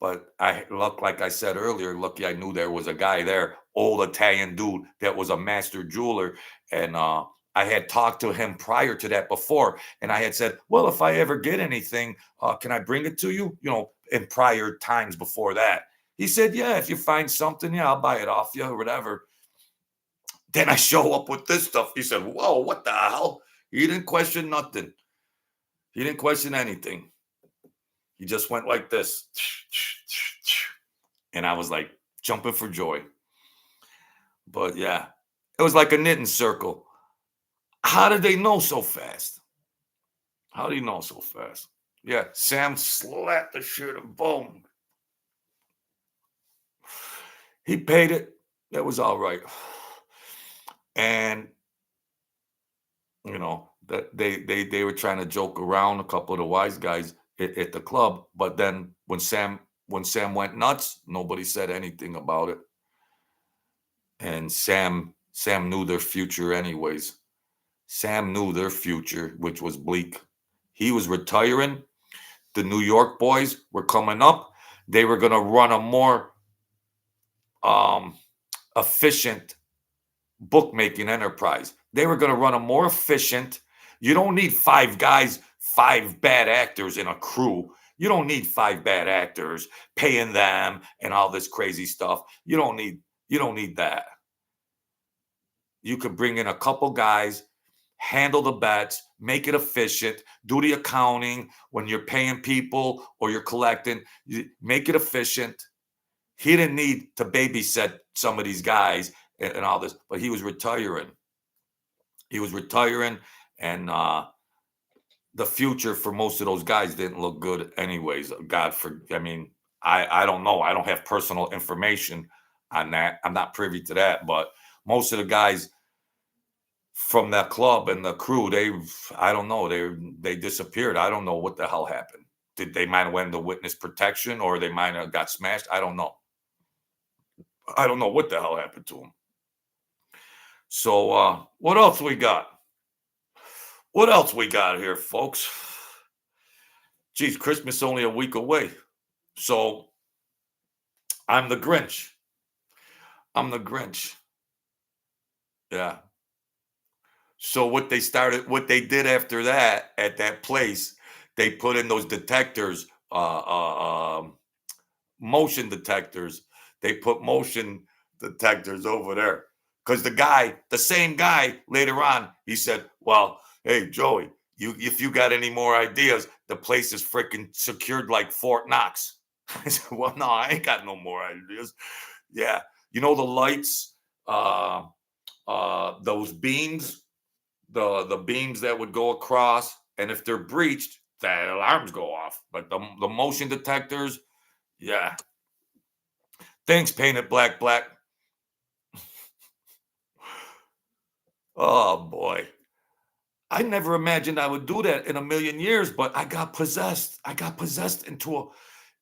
But like I said earlier, lucky I knew there was a guy there, old Italian dude that was a master jeweler. And I had talked to him prior to that before. And I had said, well, if I ever get anything, can I bring it to you? In prior times before that. He said, yeah, if you find something, yeah, I'll buy it off you or whatever. Then I show up with this stuff. He said, whoa, what the hell? He didn't question nothing. He didn't question anything. He just went like this. And I was like jumping for joy. But yeah, it was like a knitting circle. How did they know so fast? How do you know so fast? Yeah, Sam slapped the shit and boom. He paid it. That was all right. And that they were trying to joke around, a couple of the wise guys at the club, but then when Sam went nuts, nobody said anything about it. And Sam knew their future anyways. Sam knew their future, which was bleak. He was retiring. The New York boys were coming up. They were going to run a more um, efficient bookmaking enterprise. They were going to run a more efficient. You don't need five guys, five bad actors in a crew. You don't need five bad actors paying them and all this crazy stuff. You don't need that. You could bring in a couple guys, handle the bets, make it efficient, do the accounting when you're paying people or you're collecting, make it efficient. He didn't need to babysit some of these guys and all this, but he was retiring. He was retiring, and the future for most of those guys didn't look good, anyways. I mean, I don't know. I don't have personal information on that. I'm not privy to that, but most of the guys from that club and the crew, I don't know, they disappeared. I don't know what the hell happened. Did they might have went into witness protection, or they might have got smashed? I don't know. I don't know what the hell happened to them. So what else we got? What else we got here, folks? Geez, Christmas only a week away. So I'm the Grinch. I'm the Grinch. Yeah. So what they did after that at that place, they put in those detectors, motion detectors. They put motion detectors over there because the same guy, later on, he said, "Well, hey Joey, if you got any more ideas, the place is freaking secured like Fort Knox." I said, "Well, no, I ain't got no more ideas." Yeah, the lights, uh, those beams, the beams that would go across, and if they're breached, the alarms go off. But the motion detectors, yeah. Thanks, Paint It Black Black. Oh boy. I never imagined I would do that in a million years, but I got possessed. I got possessed into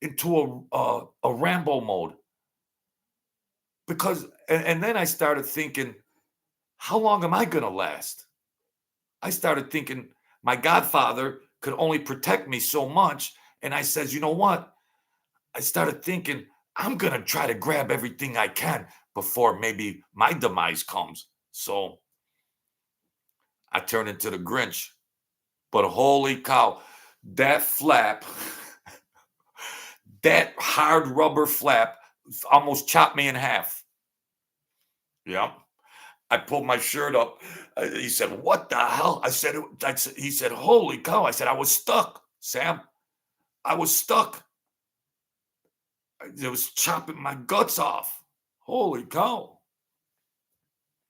a Rambo mode, because and then I started thinking, how long am I gonna last? I started thinking my godfather could only protect me so much. And I says, you know what? I started thinking, I'm gonna try to grab everything I can before maybe my demise comes. So I turned into the Grinch. But holy cow, that flap, that hard rubber flap almost chopped me in half. Yeah. I pulled my shirt up. He said, "What the hell?" He said, "Holy cow." I said, "I was stuck, Sam. I was stuck. It was chopping my guts off. Holy cow."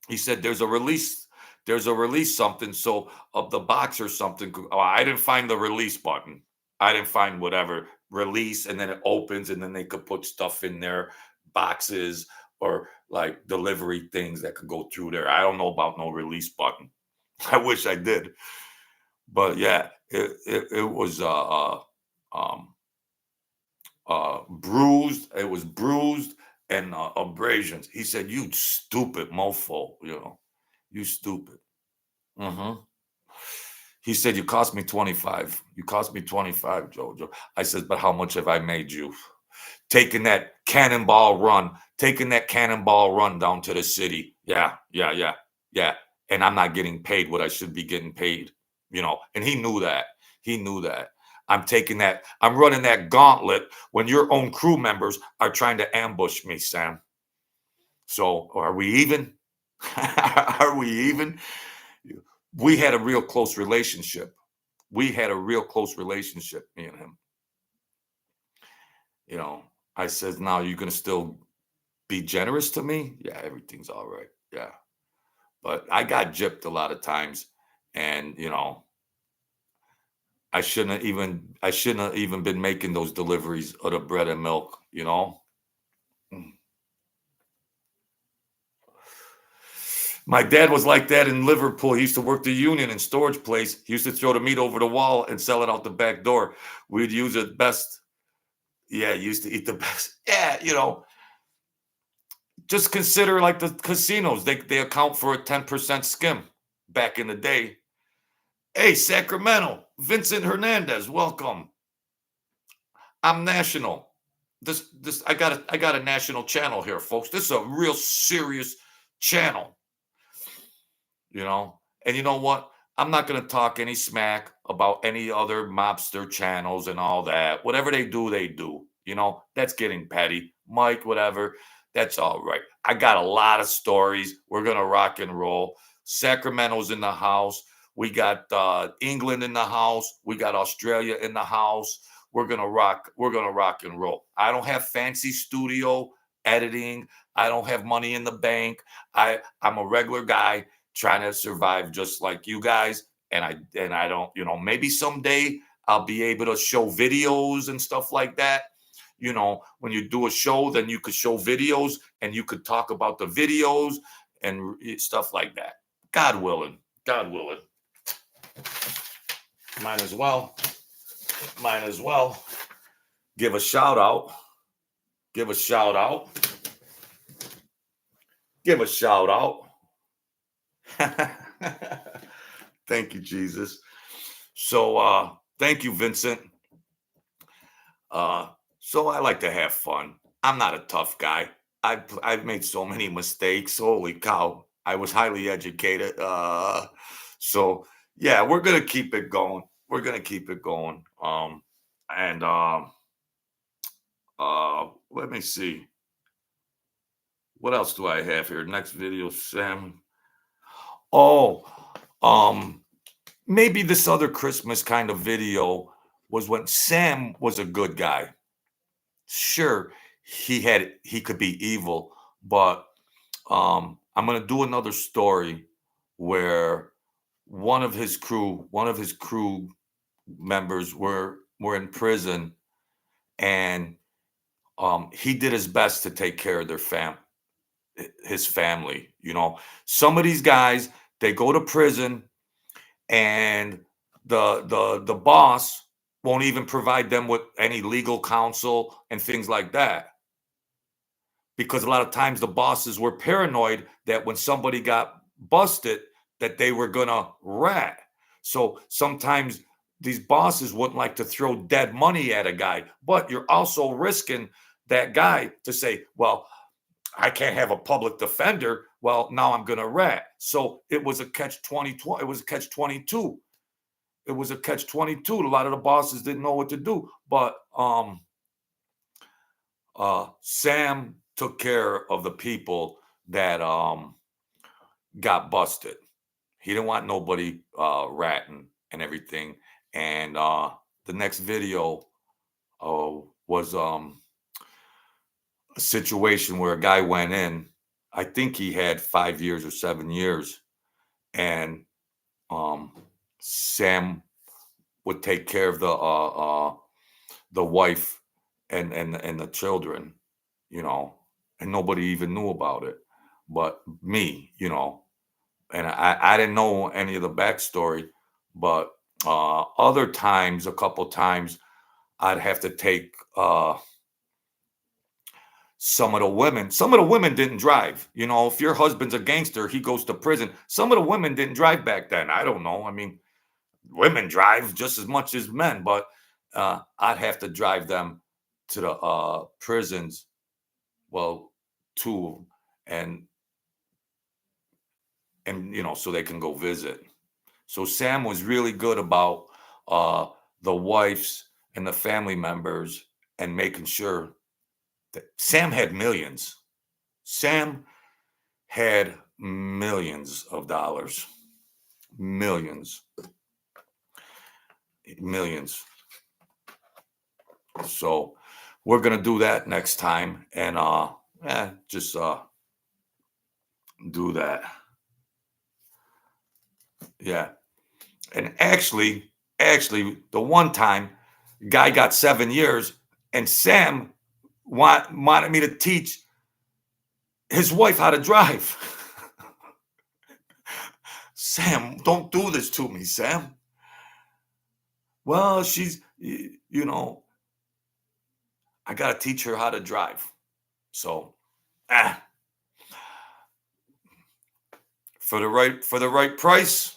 He said, there's a release something, so of the box or something. Oh, I didn't find the release button. I didn't find whatever release, and then it opens, and then they could put stuff in there, boxes or like delivery things that could go through there. I don't know about no release button. I wish I did, but yeah, it was um bruised. It was bruised and abrasions. He said, "You stupid mofo, you stupid." hmm He said, "You cost me 25. You cost me 25, Jojo." I said, "But how much have I made you? Taking that cannonball run down to the city. Yeah, yeah, yeah, yeah. And I'm not getting paid what I should be getting paid. And he knew that. He knew that. I'm running that gauntlet when your own crew members are trying to ambush me, Sam. So are we even? Are we even? We had a real close relationship. We had a real close relationship, me and him. You know, I said, "Now you're gonna still be generous to me?" "Yeah, everything's all right." Yeah. But I got gypped a lot of times. And, I shouldn't have even been making those deliveries of the bread and milk, you know? Mm. My dad was like that in Liverpool. He used to work the union and storage place. He used to throw the meat over the wall and sell it out the back door. We'd use it best. Yeah, used to eat the best. Yeah, just consider like the casinos. They account for a 10% skim back in the day. Hey, Sacramento, Vincent Hernandez, welcome. I'm national. This I got a national channel here, folks. This is a real serious channel, you know. And you know what? I'm not gonna talk any smack about any other mobster channels and all that. Whatever they do, they do. That's getting petty. Mike, whatever. That's all right. I got a lot of stories. We're gonna rock and roll. Sacramento's in the house. We got England in the house. We got Australia in the house. We're gonna rock. We're gonna rock and roll. I don't have fancy studio editing. I don't have money in the bank. I'm a regular guy trying to survive just like you guys. And I don't, maybe someday I'll be able to show videos and stuff like that. When you do a show, then you could show videos and you could talk about the videos and stuff like that. God willing. God willing. Might as well. Might as well give a shout out. Give a shout out. Give a shout out. Thank you, Jesus. So thank you, Vincent. So I like to have fun. I'm not a tough guy. I've made so many mistakes. Holy cow. I was highly educated. So yeah, we're gonna keep it going. We're gonna keep it going. And let me see. What else do I have here? Next video, Sam. Oh, um, maybe this other Christmas kind of video was when Sam was a good guy. Sure, he could be evil, but I'm gonna do another story where one of his crew members were in prison, and he did his best to take care of his family. Some of these guys, they go to prison, and the boss won't even provide them with any legal counsel and things like that, because a lot of times the bosses were paranoid that when somebody got busted, that they were gonna rat. So sometimes these bosses wouldn't like to throw dead money at a guy, but you're also risking that guy to say, well, I can't have a public defender. Well, now I'm gonna rat. So it was a catch 20. It was a catch 22. It was a catch 22. A lot of the bosses didn't know what to do, but Sam took care of the people that got busted. He didn't want nobody ratting and everything. And the next video was a situation where a guy went in. I think he had 5 years or 7 years, and Sam would take care of the wife and the children, and nobody even knew about it, but me, and I didn't know any of the backstory, but other times, a couple times, I'd have to take some of the women. Some of the women didn't drive. If your husband's a gangster, he goes to prison. Some of the women didn't drive back then. I don't know. I mean, women drive just as much as men, but I'd have to drive them to the prisons. Well, two of 'em, and so they can go visit. So Sam was really good about the wives and the family members and making sure that Sam had millions. Sam had millions of dollars. Millions. Millions. So we're gonna do that next time, and just do that. Yeah. And Actually, the one time, guy got 7 years, and Sam wanted me to teach his wife how to drive. Sam, don't do this to me, Sam. Well, I got to teach her how to drive. So, ah, for the right price,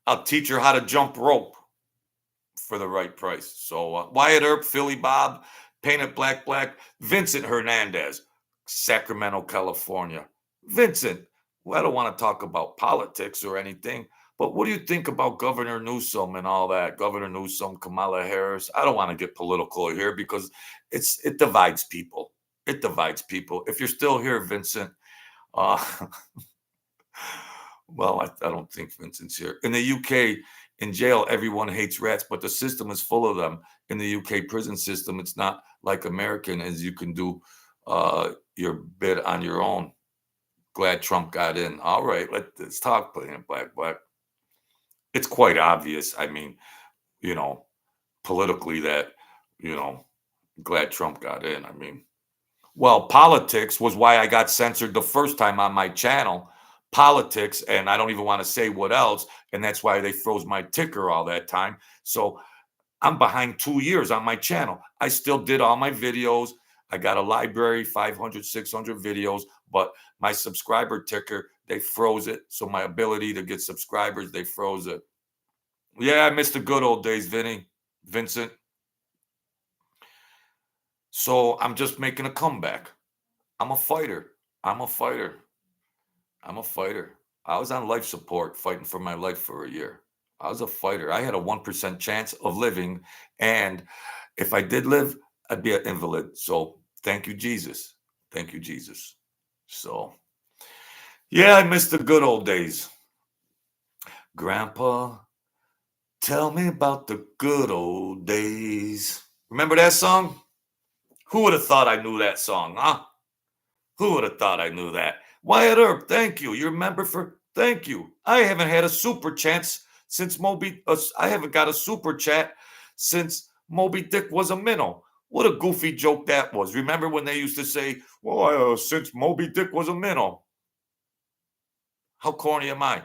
I'll teach her how to jump rope for the right price. So, Wyatt Earp, Philly Bob, Painted Black Black, Vincent Hernandez, Sacramento, California. Vincent, well, I don't want to talk about politics or anything, but what do you think about Governor Newsom and all that? Governor Newsom, Kamala Harris. I don't want to get political here because it divides people. It divides people. If you're still here, Vincent, uh, well, I don't think Vincent's here. In the UK, in jail, everyone hates rats, but the system is full of them. In the UK prison system, it's not like American, as you can do your bid on your own. Glad Trump got in. All right, let's talk Plain Black Black. It's quite obvious. I mean, you know, politically that, you know, glad Trump got in. I mean, well, politics was why I got censored the first time on my channel. Politics, and I don't even want to say what else. And that's why they froze my ticker all that time. So I'm behind 2 years on my channel. I still did all my videos. I got a library, 500, 600 videos, but my subscriber ticker, they froze it. So my ability to get subscribers, they froze it. Yeah, I missed the good old days, Vincent. So I'm just making a comeback. I'm a fighter. I'm a fighter. I'm a fighter. I was on life support fighting for my life for a year. I was a fighter. I had a 1% chance of living. And if I did live, I'd be an invalid. So thank you, Jesus. Thank you, Jesus. So, yeah, I miss the good old days. Grandpa, tell me about the good old days. Remember that song? Who would have thought I knew that song, huh? Who would have thought I knew that? Wyatt Earp, thank you. You remember thank you. I haven't had a super chat since I haven't got a super chat since Moby Dick was a minnow. What a goofy joke that was. Remember when they used to say, well, since Moby Dick was a minnow? How corny am I?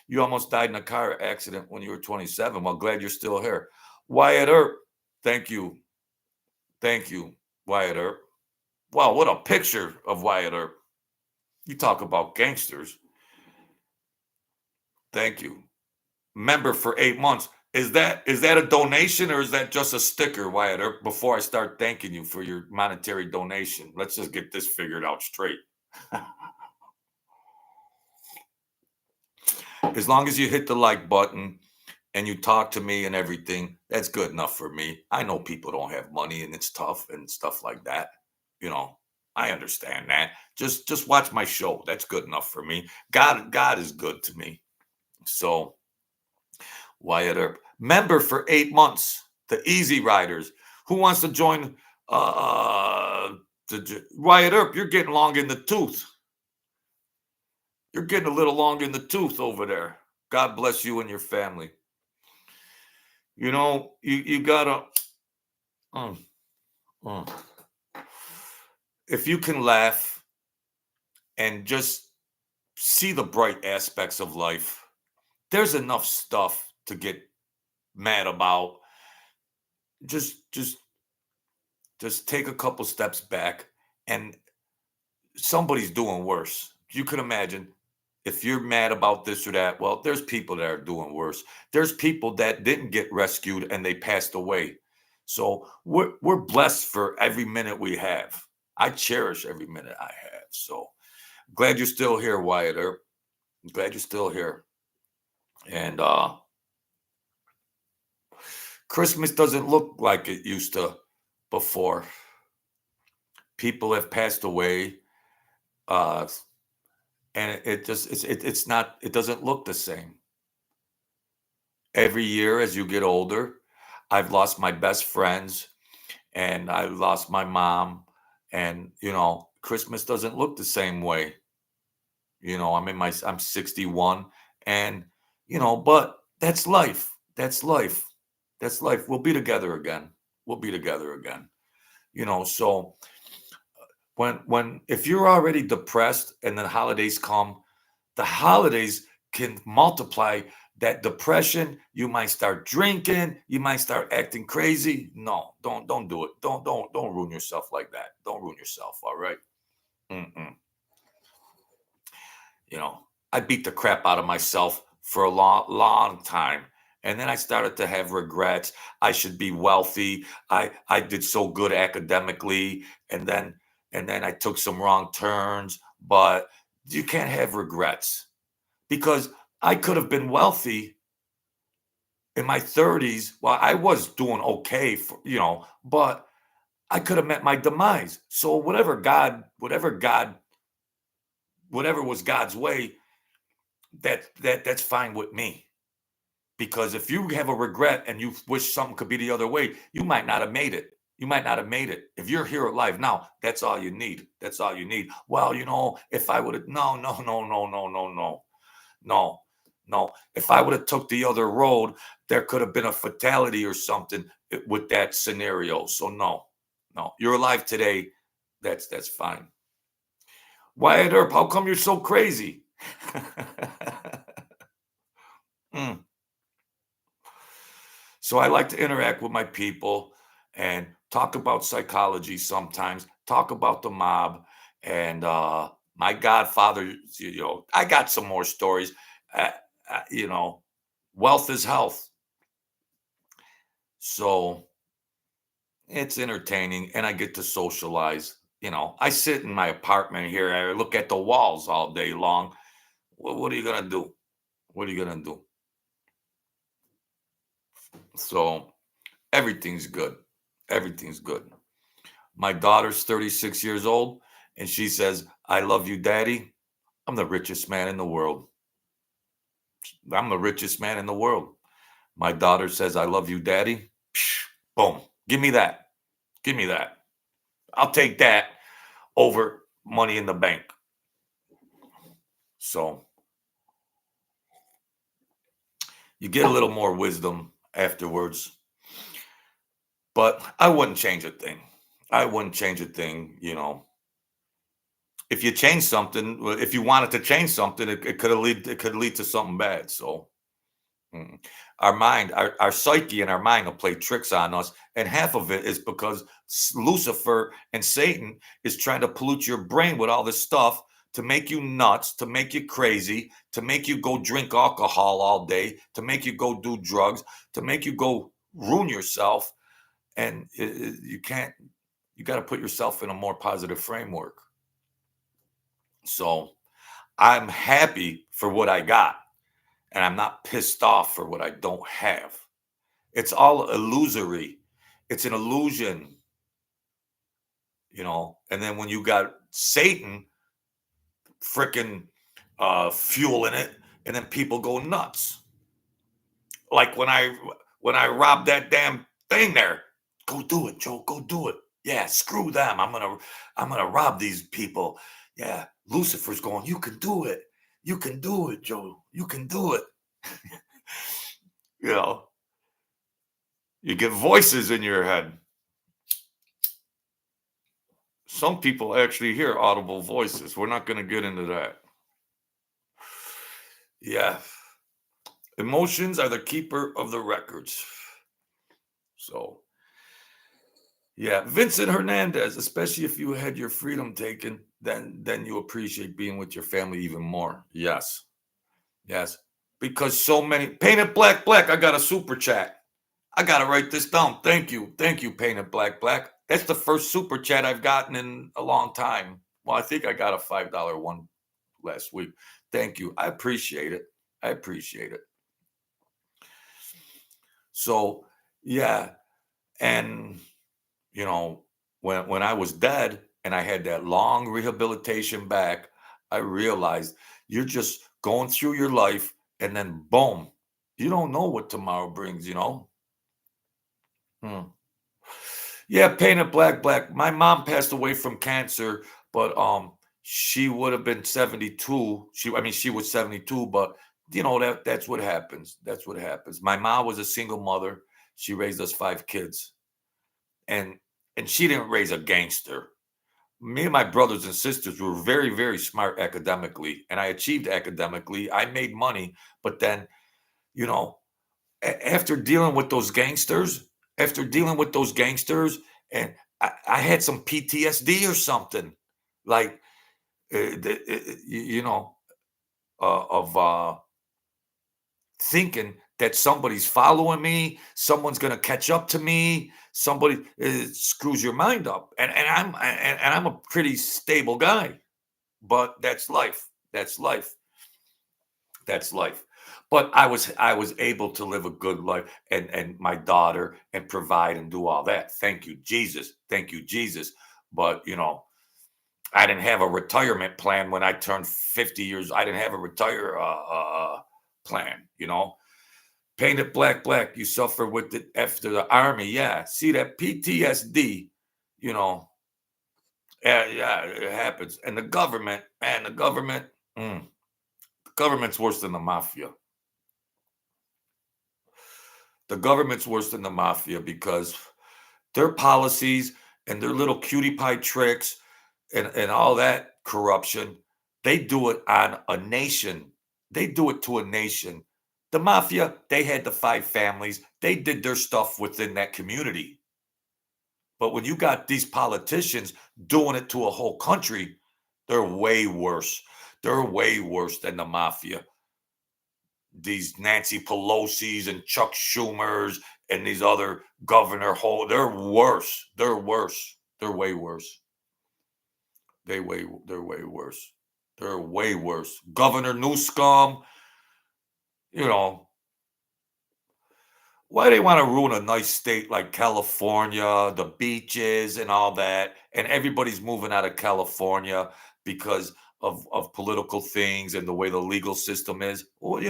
You almost died in a car accident when you were 27. Well, glad you're still here. Wyatt Earp, thank you. Thank you, Wyatt Earp. Wow, what a picture of Wyatt Earp. You talk about gangsters. Thank you. Member for 8 months. Is that a donation or is that just a sticker, Wyatt Earp? Before I start thanking you for your monetary donation, let's just get this figured out straight. As long as you hit the like button and you talk to me and everything, that's good enough for me. I know people don't have money and it's tough and stuff like that. You know, I understand that. Just watch my show. That's good enough for me. God is good to me. So, Wyatt Earp, member for 8 months. The Easy Riders. Who wants to join? Wyatt Earp, you're getting long in the tooth. You're getting a little long in the tooth over there. God bless you and your family. You know, you gotta. If you can laugh and just see the bright aspects of life, there's enough stuff to get mad about. Just take a couple steps back, and somebody's doing worse. You can imagine if you're mad about this or that. Well, there's people that are doing worse. There's people that didn't get rescued and they passed away. So we're blessed for every minute we have. I cherish every minute I have. So glad you're still here, Wyatt Earp. Glad you're still here. And Christmas doesn't look like it used to before. People have passed away. And it's not, it doesn't look the same. Every year as you get older, I've lost my best friends and I lost my mom. And Christmas doesn't look the same way. I'm 61 and but that's life. That's life. That's life. We'll be together again. We'll be together again. So when if you're already depressed and the holidays come, the holidays can multiply that depression. You might start drinking, you might start acting crazy. No, don't do it. Don't ruin yourself like that. Don't ruin yourself, all right? Mm-mm. You know, I beat the crap out of myself for a long time. And then I started to have regrets. I should be wealthy. I did so good academically, and then I took some wrong turns. But you can't have regrets because I could have been wealthy in my 30s. Well, I was doing okay but I could have met my demise. So whatever was God's way, that's fine with me. Because if you have a regret and you wish something could be the other way, you might not have made it. You might not have made it. If you're here alive now, that's all you need. That's all you need. Well, if I would have, no, no, no, no, no, no, no, no, no. If I would have took the other road, there could have been a fatality or something with that scenario. So no, no, you're alive today. That's fine. Wyatt Earp, how come you're so crazy? Mm. So I like to interact with my people and talk about psychology sometimes, talk about the mob. And my godfather, I got some more stories. Uh, uh, you know, Wealth is health. So it's entertaining and I get to socialize. I sit in my apartment here. I look at the walls all day long. What are you going to do? What are you going to do? So everything's good. Everything's good. My daughter's 36 years old, and she says, I love you, Daddy. I'm the richest man in the world. I'm the richest man in the world. My daughter says, I love you, Daddy. Psh, boom. Give me that. Give me that. I'll take that over money in the bank. So you get a little more wisdom afterwards. But I wouldn't change a thing. I wouldn't change a thing. If you change something, if you wanted to change something, it could lead to something bad. So our mind, our psyche and our mind will play tricks on us. And half of it is because Lucifer and Satan is trying to pollute your brain with all this stuff to make you nuts, to make you crazy, to make you go drink alcohol all day, to make you go do drugs, to make you go ruin yourself. And you can't, you got to put yourself in a more positive framework. So I'm happy for what I got, and I'm not pissed off for what I don't have. It's all illusory. It's an illusion. And then when you got Satan freaking fueling it, and then people go nuts. Like when I robbed that damn thing there. Go do it, Joe. Go do it. Yeah, screw them. I'm gonna rob these people. Yeah, Lucifer's going. You can do it. You can do it, Joe. You can do it. you know, you get voices in your head. Some people actually hear audible voices. We're not going to get into that. Yeah. Emotions are the keeper of the records. So, yeah. Vincent Hernandez, especially if you had your freedom taken, then you appreciate being with your family even more. Yes. Yes. Because so many Painted Black Black, I got a super chat. I gotta write this down. Thank you. Thank you, Painted Black Black. That's the first super chat I've gotten in a long time. Well, I think I got a $5 one last week. Thank you. I appreciate it. I appreciate it. So yeah. And when I was dead and I had that long rehabilitation back, I realized you're just going through your life and then boom, you don't know what tomorrow brings. Hmm. Yeah, Painted Black Black. My mom passed away from cancer, but she would have been 72. She was 72, but that's what happens. That's what happens. My mom was a single mother. She raised us 5 kids, and she didn't raise a gangster. Me and my brothers and sisters were very, very smart academically, and I achieved academically. I made money, but then, you know, after dealing with those gangsters, and I had some PTSD or something, like you know, of thinking that somebody's following me, someone's gonna catch up to me, somebody it screws your mind up. And I'm a pretty stable guy, but that's life. That's life. That's life. But I was able to live a good life and my daughter and provide and do all that. Thank you, Jesus. Thank you, Jesus. But I didn't have a retirement plan when I turned 50 years. I didn't have a retire plan. Painted black, black. You suffer with it after the army. Yeah. See that PTSD, you know. Yeah, yeah, it happens. And the government, man, mm, the government's worse than the mafia. The government's worse than the mafia because their policies and their little cutie pie tricks and all that corruption, they do it on a nation. They do it to a nation. The mafia, they had the 5 families. They did their stuff within that community. But when you got these politicians doing it to a whole country, they're way worse. They're way worse than the mafia. These Nancy Pelosi's and Chuck Schumer's and these other they're worse. They're worse. They're way worse. They're way worse. They're way worse. Governor Newscomb, you know, why they want to ruin a nice state like California, the beaches and all that, and everybody's moving out of California because of political things and the way the legal system is. Well,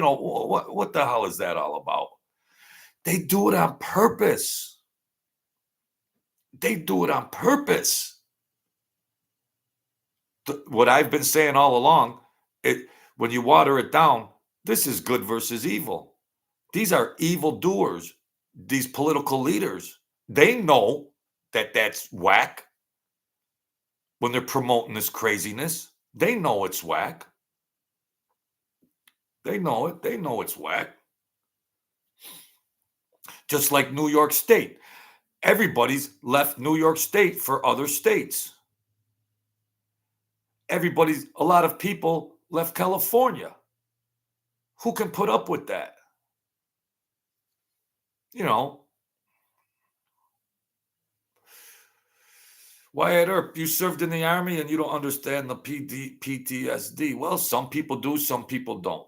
what the hell is that all about? They do it on purpose. They do it on purpose. What I've been saying all along, when you water it down, this is good versus evil. These are evil doers. These political leaders, they know that that's whack when they're promoting this craziness. They know it's whack. They know it. They know it's whack. Just like New York State. Everybody's left New York State for other states. A lot of people left California. Who can put up with that? Wyatt Earp, you served in the army and you don't understand the PTSD. Well, some people do, some people don't.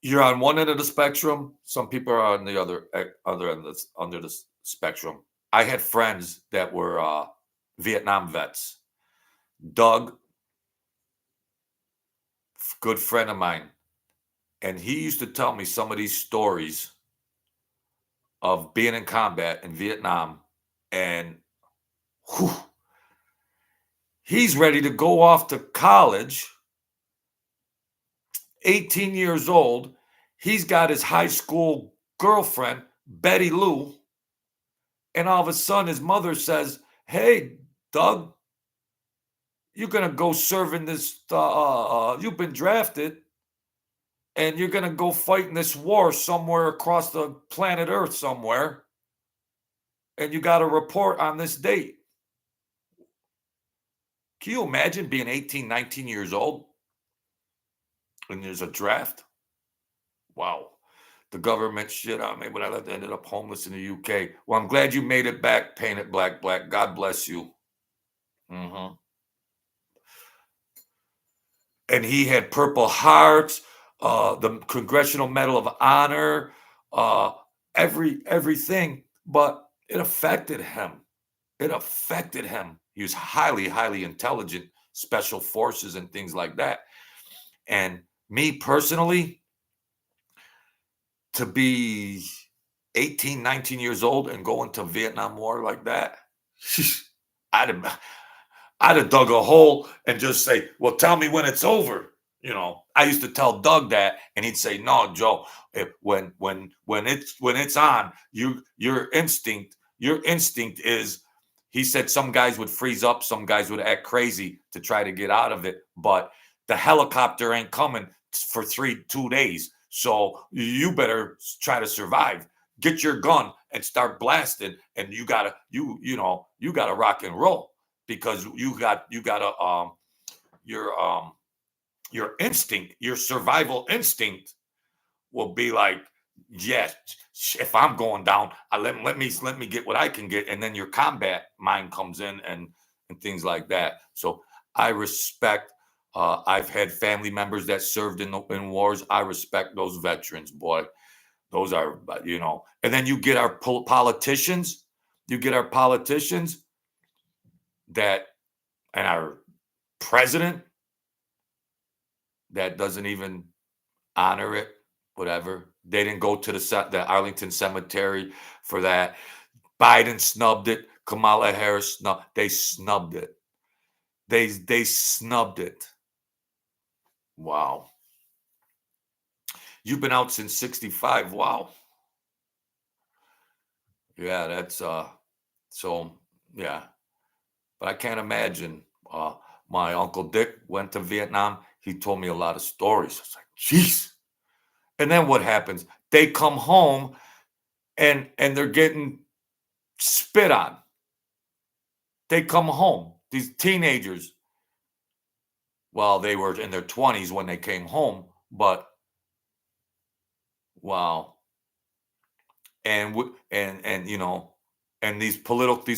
You're on one end of the spectrum. Some people are on the other end under the spectrum. I had friends that were Vietnam vets. Doug, good friend of mine, and he used to tell me some of these stories of being in combat in Vietnam, and whew, he's ready to go off to college. 18 years old. He's got his high school girlfriend, Betty Lou. And all of a sudden, his mother says, "Hey, Doug, you're going to go serve in this, you've been drafted, and you're going to go fight in this war somewhere across the planet Earth somewhere. And you got to report on this date." Can you imagine being 18, 19 years old and there's a draft? Wow. The government shit on me, but I ended up homeless in the UK. Well, I'm glad you made it back, painted black, black. God bless you. Mm-hmm. And he had Purple Hearts, the Congressional Medal of Honor, everything, but it affected him. It affected him. He was highly, highly intelligent, special forces and things like that. And me personally, to be 18, 19 years old and go into Vietnam War like that, I'd have dug a hole and just say, "Well, tell me when it's over." I used to tell Doug that, and he'd say, "No, Joe, when it's on, your instinct is." He said some guys would freeze up, some guys would act crazy to try to get out of it, but the helicopter ain't coming for 2 days, so you better try to survive. Get your gun and start blasting, and you gotta rock and roll because you gotta your your instinct, your survival instinct will be like, yes, if I'm going down, let me get what I can get, and then your combat mind comes in and things like that. So I respect. I've had family members that served in wars. I respect those veterans, boy. Those are, and then you get our politicians. You get our politicians that and our president that doesn't even honor it, whatever. They didn't go to the Arlington Cemetery for that. Biden snubbed it. Kamala Harris snubbed. They snubbed it. They snubbed it. Wow. You've been out since '65. Wow. Yeah, that's so yeah. But I can't imagine. My uncle Dick went to Vietnam. He told me a lot of stories. I was like, jeez. And then what happens? They come home and they're getting spit on. They come home. These teenagers, well, they were in their 20s when they came home, but wow. And these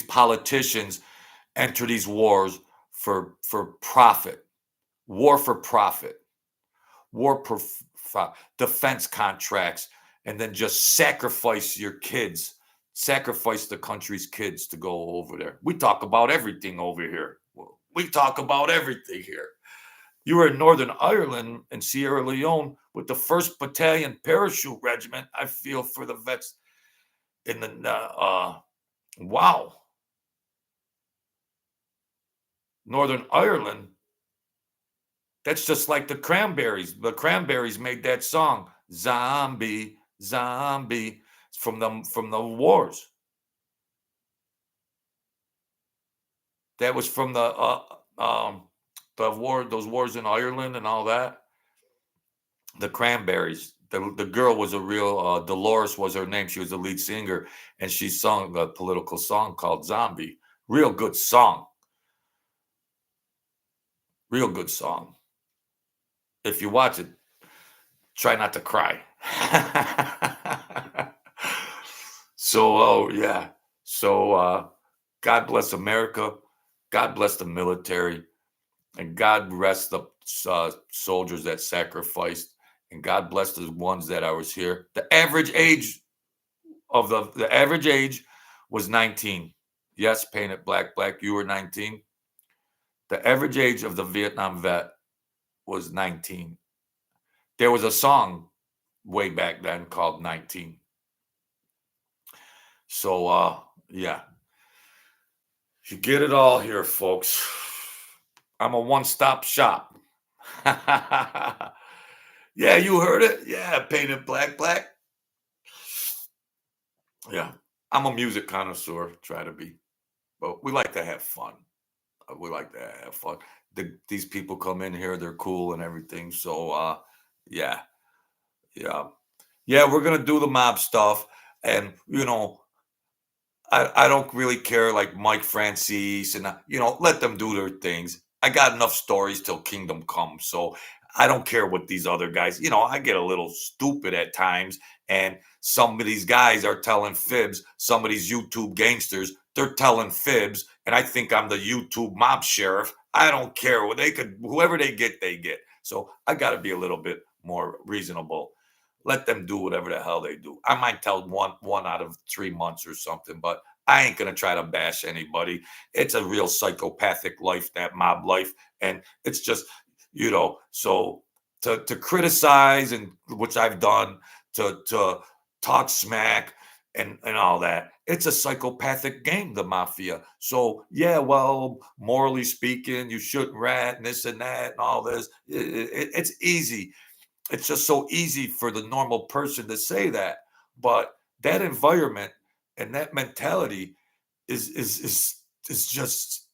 politicians enter these wars for profit. War for profit. War for defense contracts, and then just sacrifice your kids, sacrifice the country's kids to go over there. We talk about everything over here. We talk about everything here. You were in Northern Ireland and Sierra Leone with the 1st Battalion Parachute Regiment. I feel for the vets in the wow. Northern Ireland. That's just like the Cranberries. The Cranberries made that song, "Zombie, Zombie," from the wars. That was from the war, those wars in Ireland and all that. The Cranberries. The girl was a real Dolores was her name. She was the lead singer, and she sung a political song called "Zombie." Real good song. Real good song. If you watch it, try not to cry. So, oh yeah. So, God bless America. God bless the military, and God rest the soldiers that sacrificed, and God bless the ones that I was here. The average age of the average age was 19. Yes, painted black, black. You were 19. The average age of the Vietnam vet was 19. There was a song way back then called 19. So yeah. You get it all here, folks. I'm a one-stop shop. Yeah, you heard it. Yeah, painted black, black. Yeah, I'm a music connoisseur, try to be, but we like to have fun. We like to have fun. These people come in here, they're cool and everything. So, yeah, yeah, yeah. We're gonna do the mob stuff, and I don't really care like Mike Francis and let them do their things. I got enough stories till kingdom comes, so I don't care what these other guys. I get a little stupid at times, and some of these guys are telling fibs. Some of these YouTube gangsters, they're telling fibs, and I think I'm the YouTube mob sheriff. I don't care what they could, whoever they get, they get. So I got to be a little bit more reasonable. Let them do whatever the hell they do. I might tell one out of 3 months or something, but I ain't gonna try to bash anybody. It's a real psychopathic life, that mob life, and it's just so to criticize, and which I've done, to talk smack, and all that. It's a psychopathic game, the mafia. So yeah, well, morally speaking, you shouldn't rat and this and that and all this. It's easy. It's just so easy for the normal person to say that. But that environment and that mentality is just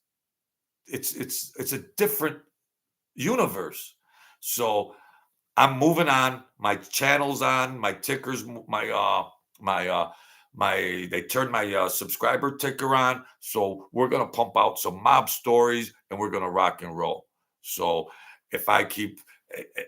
it's a different universe. So I'm moving on. My channel's on. My tickers, my my they turned my subscriber ticker on. So we're gonna pump out some mob stories and we're gonna rock and roll. So if I keep,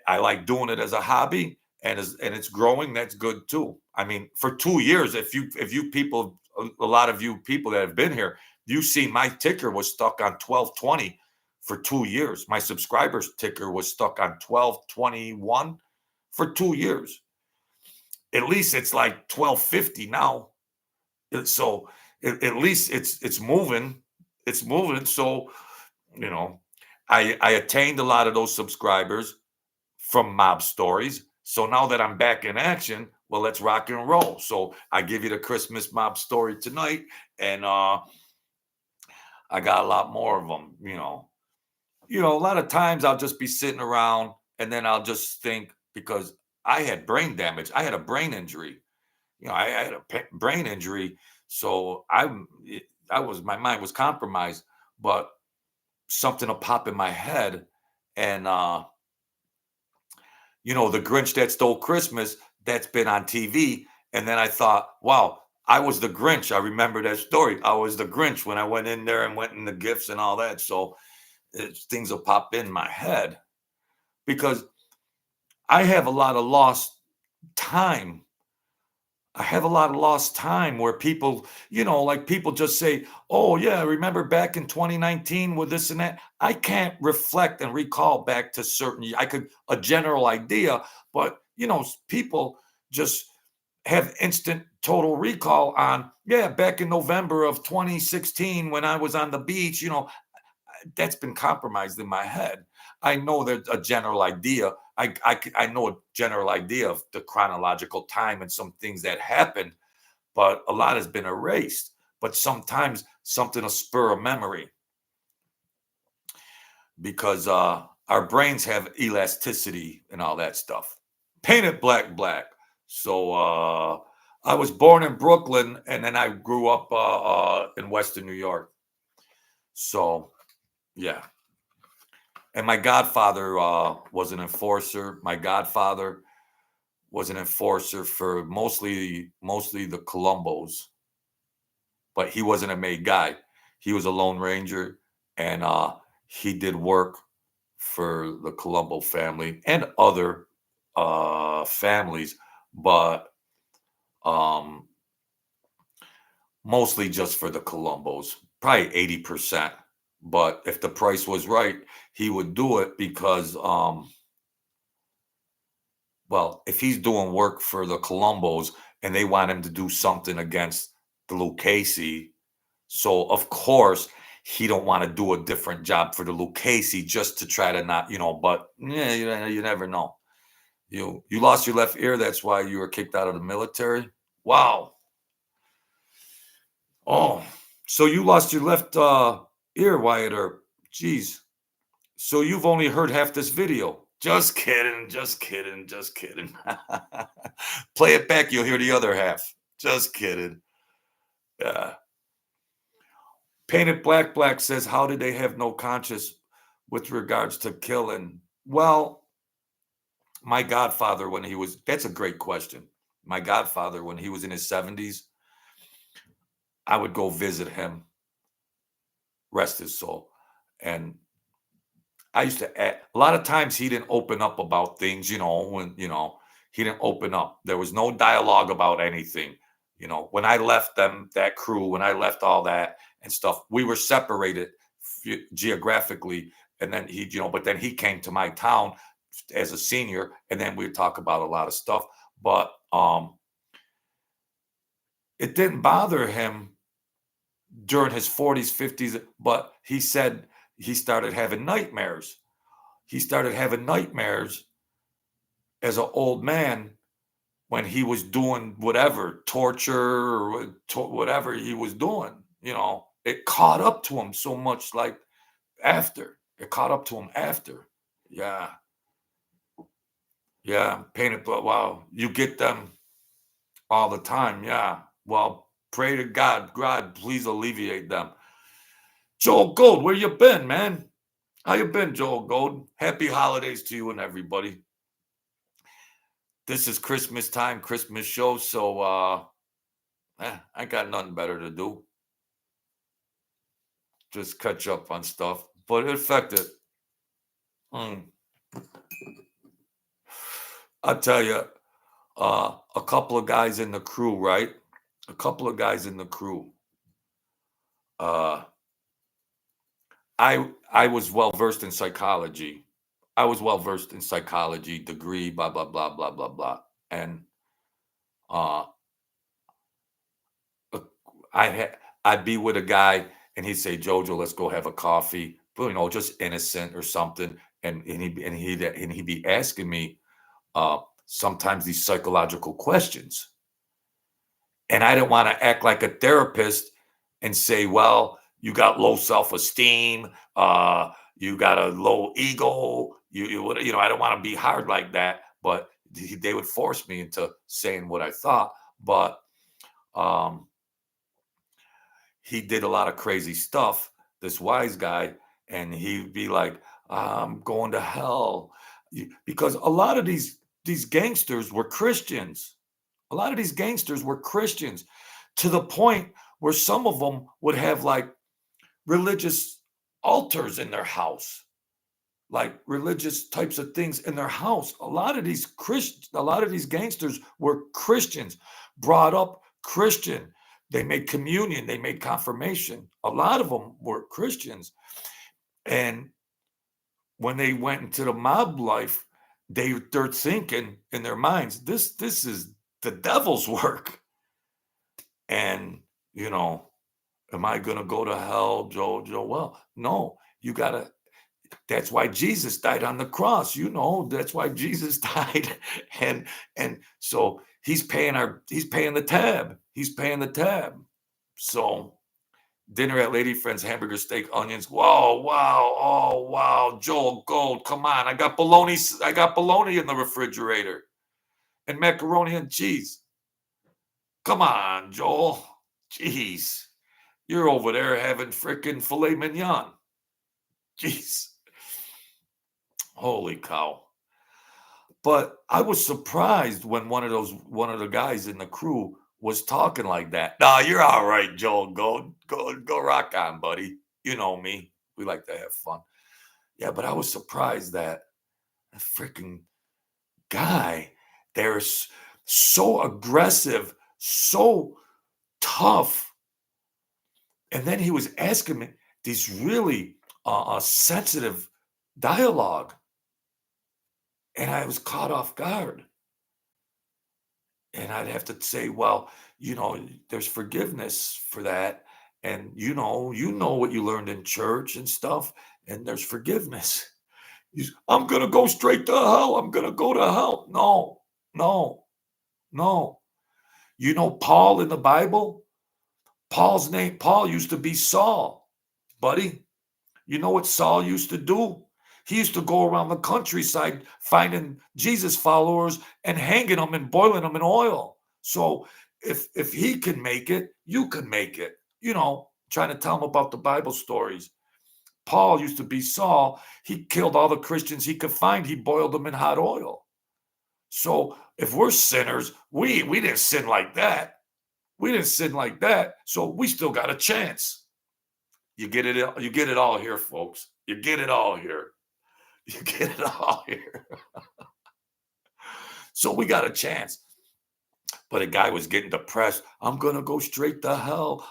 I like doing it as a hobby and it's growing. That's good too. I mean, for 2 years, if you people, a lot of you people that have been here, you see my ticker was stuck on 1220 for 2 years. My subscribers ticker was stuck on 1221 for 2 years. At least it's like 1250 now. So at least it's moving. It's moving. So, you know, I attained a lot of those subscribers from mob stories. So now that I'm back in action, well, let's rock and roll. So I give you the Christmas mob story tonight, and I got a lot more of them, a lot of times I'll just be sitting around and then I'll just think because I had brain damage. I had a brain injury. I had a brain injury, so I was my mind was compromised. But something will pop in my head, and the Grinch that stole Christmas. That's been on TV, and then I thought, wow. I was the Grinch. I remember that story. I was the Grinch when I went in there and went in the gifts and all that. So things will pop in my head because I have a lot of lost time. I have a lot of lost time where people, like people just say, oh, yeah, remember back in 2019 with this and that. I can't reflect and recall back to a general idea, but, people just have instant total recall on, yeah, back in November of 2016 when I was on the beach, that's been compromised in my head. I know that a general idea. I know a general idea of the chronological time and some things that happened, but a lot has been erased. But sometimes something will spur a memory because our brains have elasticity and all that stuff. Paint it black. So I was born in Brooklyn and then I grew up in Western New York. So yeah. And my godfather was an enforcer. My godfather was an enforcer for mostly the Colombos, but he wasn't a made guy. He was a Lone Ranger, and he did work for the Colombo family and other families, but um, mostly just for the Colombos, probably 80%. But if the price was right, he would do it because well, if he's doing work for the Colombos and they want him to do something against the Lucchese, so of course he don't want to do a different job for the Lucchese just to try to not, but yeah, you never know. You lost your left ear, that's why you were kicked out of the military. Wow. Oh, so you lost your left ear, Wyatt Earp. Jeez. So you've only heard half this video. Just kidding, just kidding, just kidding. Play it back, you'll hear the other half. Just kidding. Yeah. Painted Black says, how did they have no conscience with regards to killing? Well, my godfather, that's a great question. My godfather, when he was in his 70s, I would go visit him, rest his soul. And I used to, a lot of times he didn't open up about things, he didn't open up. There was no dialogue about anything. When I left that crew, when I left all that and stuff, we were separated geographically. And then but then he came to my town as a senior, and then we'd talk about a lot of stuff. But it didn't bother him during his 40s, 50s, but he said he started having nightmares. He started having nightmares as an old man when he was doing whatever, torture or whatever he was doing, it caught up to him so much like after. It caught up to him after. Yeah. Yeah. Painted blood. Wow. You get them all the time. Yeah. Well, pray to God. God, please alleviate them. Joel Gold, where you been, man? How you been, Joel Gold? Happy holidays to you and everybody. This is Christmas time, Christmas show, so I got nothing better to do. Just catch up on stuff. But it affected. I'll tell you, a couple of guys in the crew, right? A couple of guys in the crew. Uh, I was well versed in psychology. I was well versed in psychology, degree, blah blah blah blah blah blah. And uh, uh, I'd be with a guy, and he'd say, "Jojo, let's go have a coffee." But, just innocent or something. And he'd be asking me uh, sometimes these psychological questions. And I didn't want to act like a therapist and say, well, you got low self-esteem, you got a low ego, I don't want to be hard like that. But they would force me into saying what I thought. But um, he did a lot of crazy stuff, this wise guy, and he'd be like, I'm going to hell. Because a lot of these gangsters were Christians. A lot of these gangsters were Christians, to the point where some of them would have like religious altars in their house, like religious types of things in their house. A lot of these gangsters were Christians, brought up Christian. They made communion, they made confirmation. A lot of them were Christians. And when they went into the mob life, they're thinking in their minds, this is the devil's work. And, am I going to go to hell, Joe? Well, no, you got to. That's why Jesus died on the cross. That's why Jesus died. And so he's paying the tab. He's paying the tab. So dinner at Lady Friend's, hamburger, steak, onions. Whoa, wow, oh wow, Joel Gold, come on. I got bologna in the refrigerator and macaroni and cheese. Come on, Joel. Jeez. You're over there having freaking filet mignon. Jeez. Holy cow. But I was surprised when one of the guys in the crew was talking like that. Nah, you're all right, Joel. Go rock on, buddy. You know me. We like to have fun. Yeah, but I was surprised that a freaking guy, they're so aggressive, so tough. And then he was asking me these really sensitive dialogue. And I was caught off guard. And I'd have to say, well, there's forgiveness for that. And you know what you learned in church and stuff, and there's forgiveness. I'm gonna go straight to hell. I'm gonna go to hell. No, no, no. Paul in the Bible? Paul used to be Saul, buddy. You know what Saul used to do? He used to go around the countryside finding Jesus followers and hanging them and boiling them in oil. So if he can make it, you can make it. Trying to tell him about the Bible stories. Paul used to be Saul. He killed all the Christians he could find. He boiled them in hot oil. So if we're sinners, we didn't sin like that. We didn't sin like that. So we still got a chance. You get it all here, folks. You get it all here. You get it all here. So we got a chance. But a guy was getting depressed. I'm going to go straight to hell.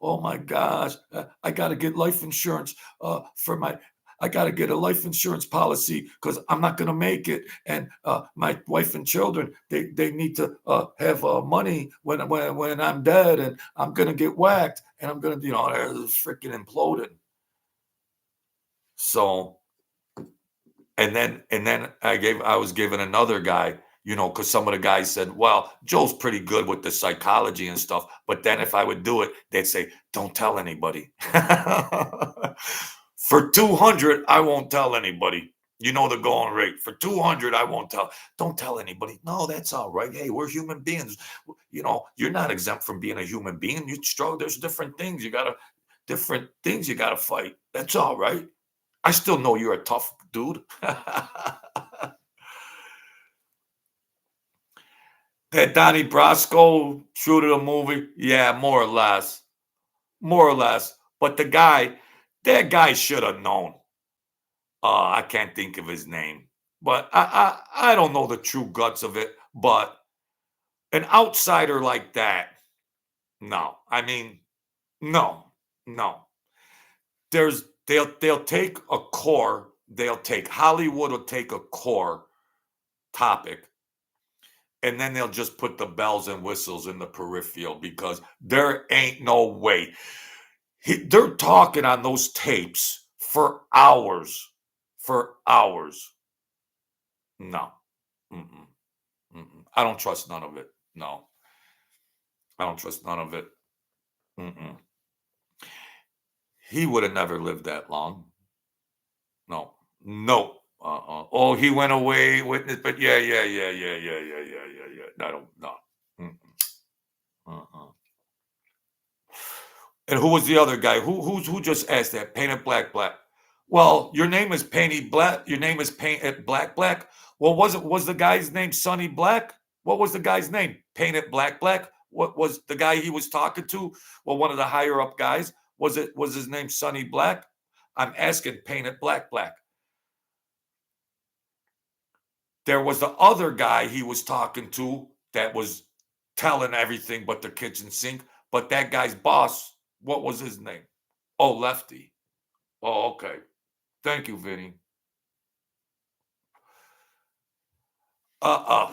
Oh my gosh. I got to get life insurance I got to get a life insurance policy because I'm not going to make it. And my wife and children, they need to have money when I'm dead, and I'm going to get whacked, and I'm going to, freaking imploding. So, and then I was given another guy. Because some of the guys said, well, Joe's pretty good with the psychology and stuff. But then if I would do it, they'd say, don't tell anybody. For 200, I won't tell anybody. You know the going rate. For 200, I won't tell. Don't tell anybody. No, that's all right. Hey, we're human beings. You're not exempt from being a human being. You struggle. There's different things you gotta fight. That's all right. I still know you're a tough dude. That Donnie Brasco true to the movie, yeah, more or less, more or less. But that guy should have known. I can't think of his name, but I don't know the true guts of it. But an outsider like that, no. I mean, no, no. They'll take a core. They'll take Hollywood will take a core topic, and then they'll just put the bells and whistles in the peripheral because there ain't no way. They're talking on those tapes for hours. For hours. No. Mm-mm. Mm-mm. I don't trust none of it. No. I don't trust none of it. Mm-mm. He would have never lived that long. No. No. Oh, he went away witness, but yeah, yeah, yeah, yeah, yeah, yeah, yeah, yeah, yeah. I don't know. Mm-mm. Uh-uh. And who was the other guy? Who just asked that? Painted black. Well, your name is Painted Black. Your name is Painted Black. Well, was the guy's name Sonny Black? What was the guy's name? Painted Black. What was the guy he was talking to? Well, one of the higher up guys. Was his name Sonny Black? I'm asking Painted Black. There was the other guy he was talking to that was telling everything but the kitchen sink. But that guy's boss, what was his name? Oh, Lefty. Oh, okay. Thank you, Vinny. Uh-uh.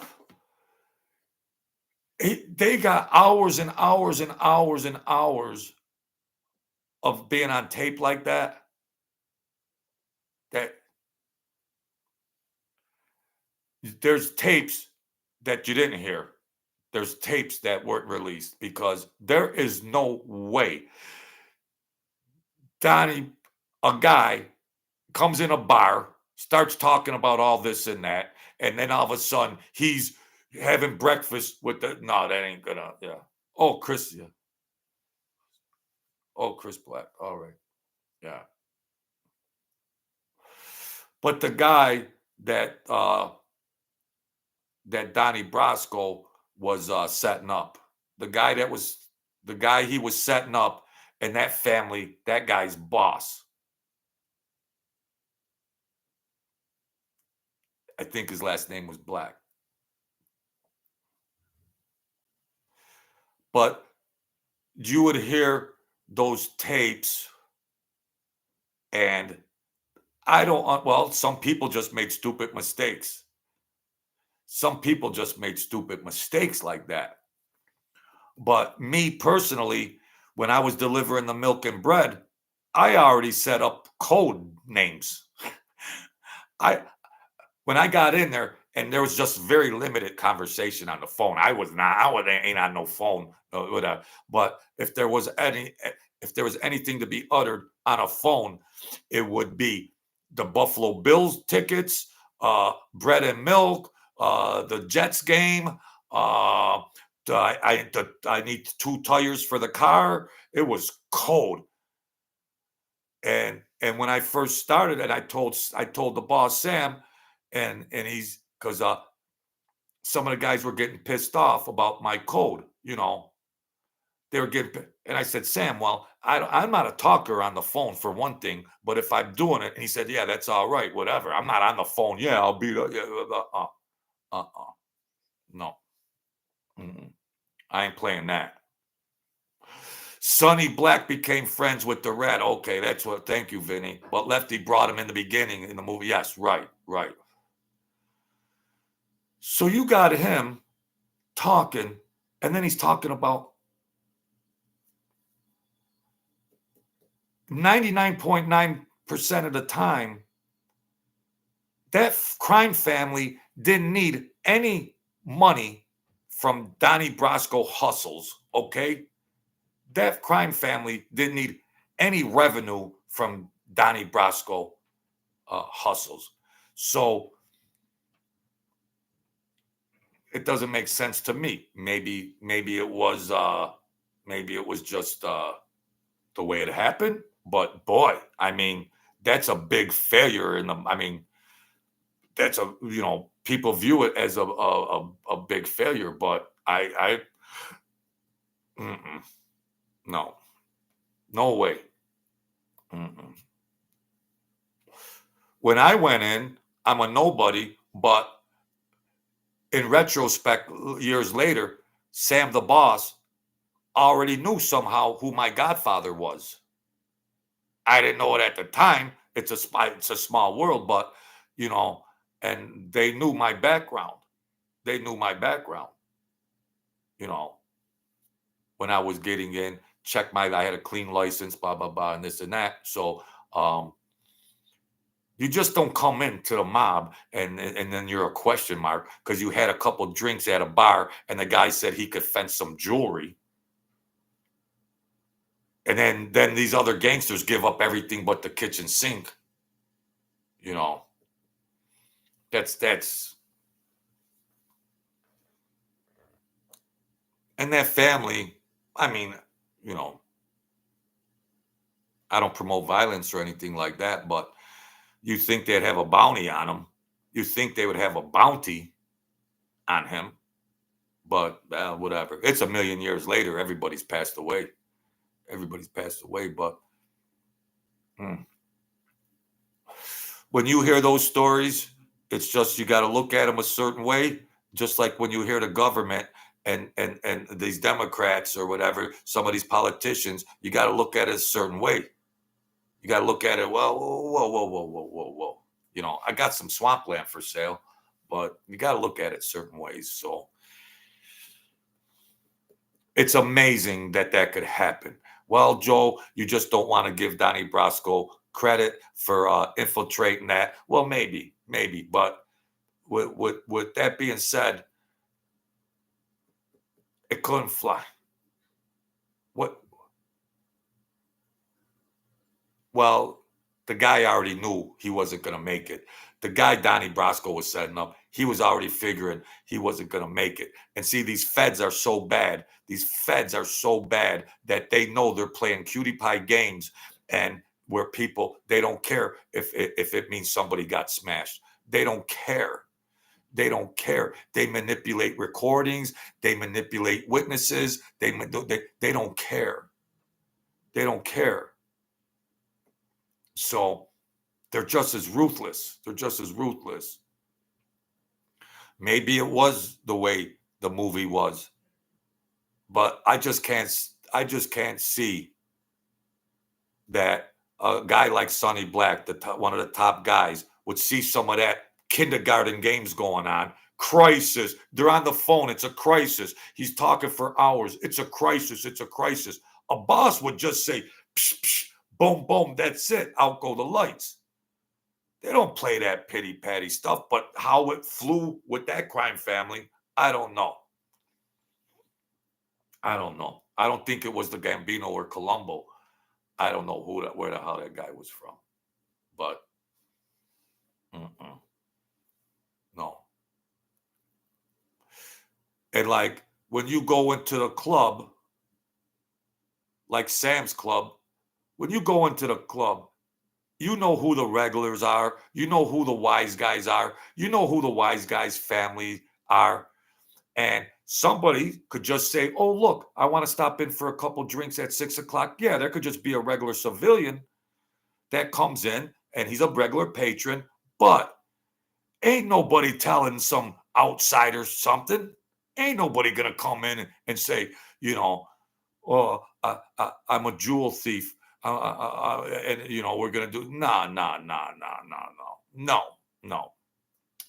They got hours and hours and hours and hours of being on tape like that. That there's tapes that you didn't hear. There's tapes that weren't released because there is no way Donnie, a guy, comes in a bar, starts talking about all this and that, and then all of a sudden he's having breakfast with the no, that ain't gonna, yeah. Oh, Chris, yeah. Oh, Chris Black. All right. Yeah. But the guy that that Donnie Brasco was setting up, the guy he was setting up, and that family, that guy's boss. I think his last name was Black. But you would hear those tapes, and I don't. Well, some people just made stupid mistakes. Some people just made stupid mistakes like that. But me personally, when I was delivering the milk and bread, I already set up code names. I when I got in there and there was just very limited conversation on the phone. Ain't on no phone. But if there was anything to be uttered on a phone, it would be the Buffalo Bills tickets, bread and milk, the Jets game. I need 2 tires for the car. It was cold. And when I first started, and I told the boss Sam, and he's because some of the guys were getting pissed off about my code. They were getting, and I said, Sam, well, I'm not a talker on the phone for one thing, but if I'm doing it, and he said, yeah, that's all right, whatever. I'm not on the phone. Yeah, I'll be the. Yeah, no, I ain't playing that. Sonny Black became friends with the Red. Okay, that's what. Thank you, Vinny. But Lefty brought him in the beginning in the movie. Yes, right. So you got him talking, and then he's talking about 99.9% of the time, that crime family didn't need any money from Donnie Brasco hustles, okay? That crime family didn't need any revenue from Donnie Brasco hustles. So it doesn't make sense to me. Maybe it was just the way it happened. But boy, I mean, that's a big failure in the. I mean, that's a people view it as a big failure, but mm-mm, no, no way. Mm-mm. When I went in, I'm a nobody, but in retrospect, years later, Sam the boss already knew somehow who my godfather was. I didn't know it at the time. It's a small world, but you know, and they knew my background. They knew my background. You know, when I was getting in, I had a clean license, blah blah blah, and this and that. So you just don't come into the mob and then you're a question mark because you had a couple drinks at a bar and the guy said he could fence some jewelry. And then these other gangsters give up everything but the kitchen sink. You know, that's and that family, I mean, you know, I don't promote violence or anything like that, but you think they'd have a bounty on him. You think they would have a bounty on him, but whatever. It's a million years later. Everybody's passed away. Everybody's passed away, but when you hear those stories, it's just you got to look at them a certain way. Just like when you hear the government and these Democrats or whatever, some of these politicians, you got to look at it a certain way. You got to look at it. Well, whoa, whoa, whoa, whoa, whoa, whoa. You know, I got some swampland for sale, but you got to look at it certain ways. So it's amazing that could happen. Well, Joe, you just don't want to give Donnie Brasco credit for infiltrating that. Well, maybe, but with that being said, it couldn't fly. What? Well, the guy already knew he wasn't going to make it. The guy Donnie Brasco was setting up, he was already figuring he wasn't going to make it. And see, these feds are so bad. These feds are so bad that they know they're playing cutie pie games, and where people, they don't care if it means somebody got smashed. They don't care. They don't care. They manipulate recordings. They manipulate witnesses. They don't care. They don't care. So they're just as ruthless. They're just as ruthless. Maybe it was the way the movie was, but I just can't see that a guy like Sonny Black, one of the top guys, would see some of that kindergarten games going on. Crisis. They're on the phone. It's a crisis. He's talking for hours. It's a crisis. It's a crisis. A boss would just say, psh, psh, boom, boom. That's it. Out go the lights. They don't play that pity patty stuff, but how it flew with that crime family, I don't know. I don't know. I don't think it was the Gambino or Colombo. I don't know where the hell that guy was from, but no. And like when you go into the club, like Sam's Club, when you go into the club, you know who the regulars are. You know who the wise guys are. You know who the wise guys' family are. And somebody could just say, oh, look, I want to stop in for a couple drinks at 6 o'clock. Yeah, there could just be a regular civilian that comes in and he's a regular patron, but ain't nobody telling some outsider something. Ain't nobody going to come in and say, oh, I'm a jewel thief. And, we're going to do, no.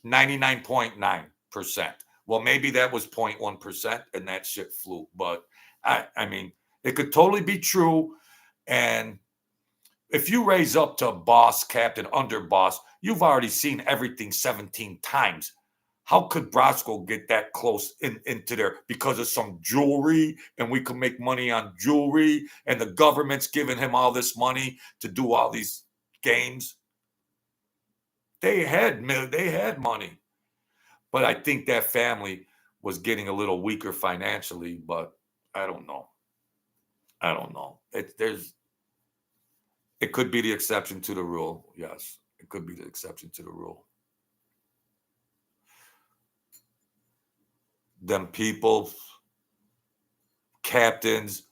99.9%. Well, maybe that was 0.1% and that shit flew. But I mean, it could totally be true. And if you raise up to boss, captain, underboss, you've already seen everything 17 times. How could Brasco get that close into there because of some jewelry, and we could make money on jewelry, and the government's giving him all this money to do all these games? They had money, but I think that family was getting a little weaker financially. But I don't know. I don't know. It could be the exception to the rule. Yes, it could be the exception to the rule. Them people, captains,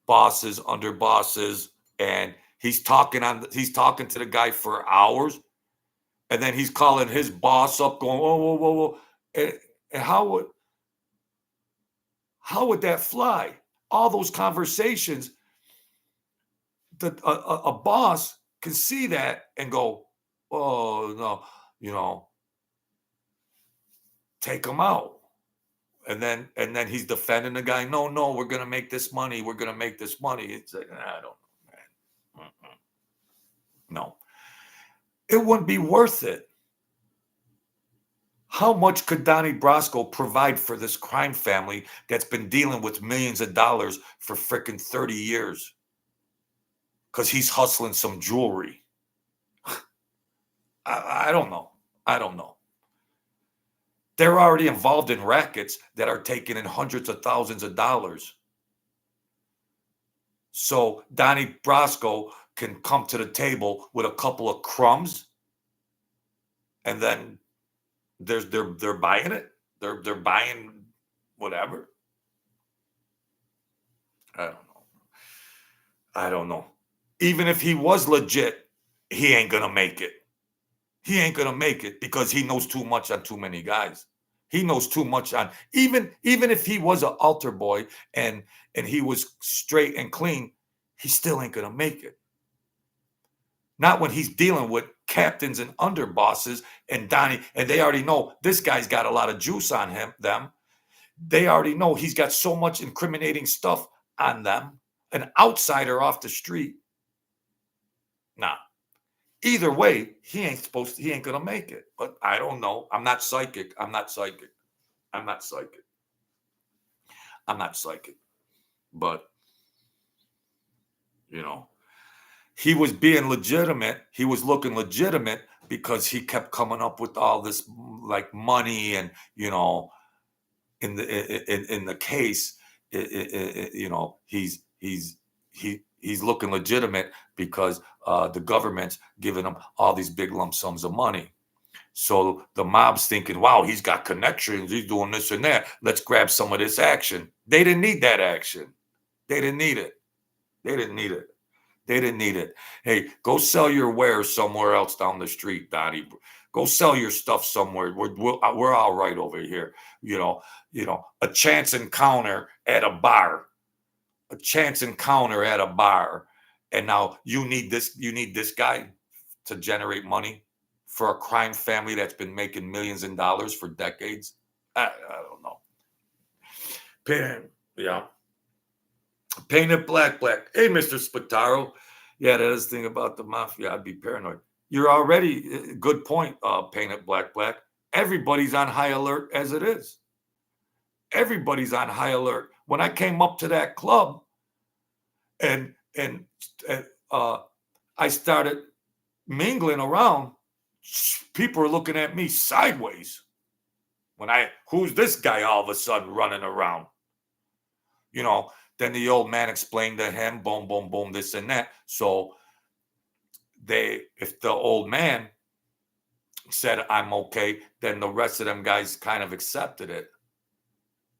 bosses, under bosses, and he's talking to the guy for hours, and then he's calling his boss up, going, "Whoa, whoa, whoa, whoa!" And how would that fly? All those conversations, a boss can see that and go, "Oh no, take him out." And then he's defending the guy. No, we're gonna make this money. We're gonna make this money. It's like, I don't know, man. No, it wouldn't be worth it. How much could Donnie Brasco provide for this crime family that's been dealing with millions of dollars for freaking 30 years? Because he's hustling some jewelry. I don't know. I don't know. They're already involved in rackets that are taking in hundreds of thousands of dollars. So Donnie Brasco can come to the table with a couple of crumbs, and then they're buying it. They're buying whatever. I don't know. Even if he was legit, he ain't gonna make it. He ain't gonna make it because he knows too much on too many guys. He knows too much on even if he was an altar boy and he was straight and clean, he still ain't gonna make it. Not when he's dealing with captains and underbosses and Donnie, and they already know this guy's got a lot of juice on them. They already know he's got so much incriminating stuff on them. An outsider off the street. Nah. Either way, he ain't gonna make it. But I don't know. I'm not psychic. But he was being legitimate. He was looking legitimate because he kept coming up with all this like money and in the case, he's looking legitimate because the government's giving him all these big lump sums of money. So the mob's thinking, wow, he's got connections. He's doing this and that. Let's grab some of this action. They didn't need that action. They didn't need it. Hey, go sell your wares somewhere else down the street, Donnie. Go sell your stuff somewhere. We're all right over here. A chance encounter at a bar. And now you need this guy to generate money for a crime family that's been making millions of dollars for decades. I don't know. Painted black. Hey, Mr. Spataro. Yeah, that is the thing about the mafia. I'd be paranoid. You're already, good point, Painted black. Everybody's on high alert as it is. Everybody's on high alert. When I came up to that club and I started mingling around, people are looking at me sideways. Who's this guy all of a sudden running around? Then the old man explained to him, boom, boom, boom, this and that. So if the old man said, I'm okay, then the rest of them guys kind of accepted it.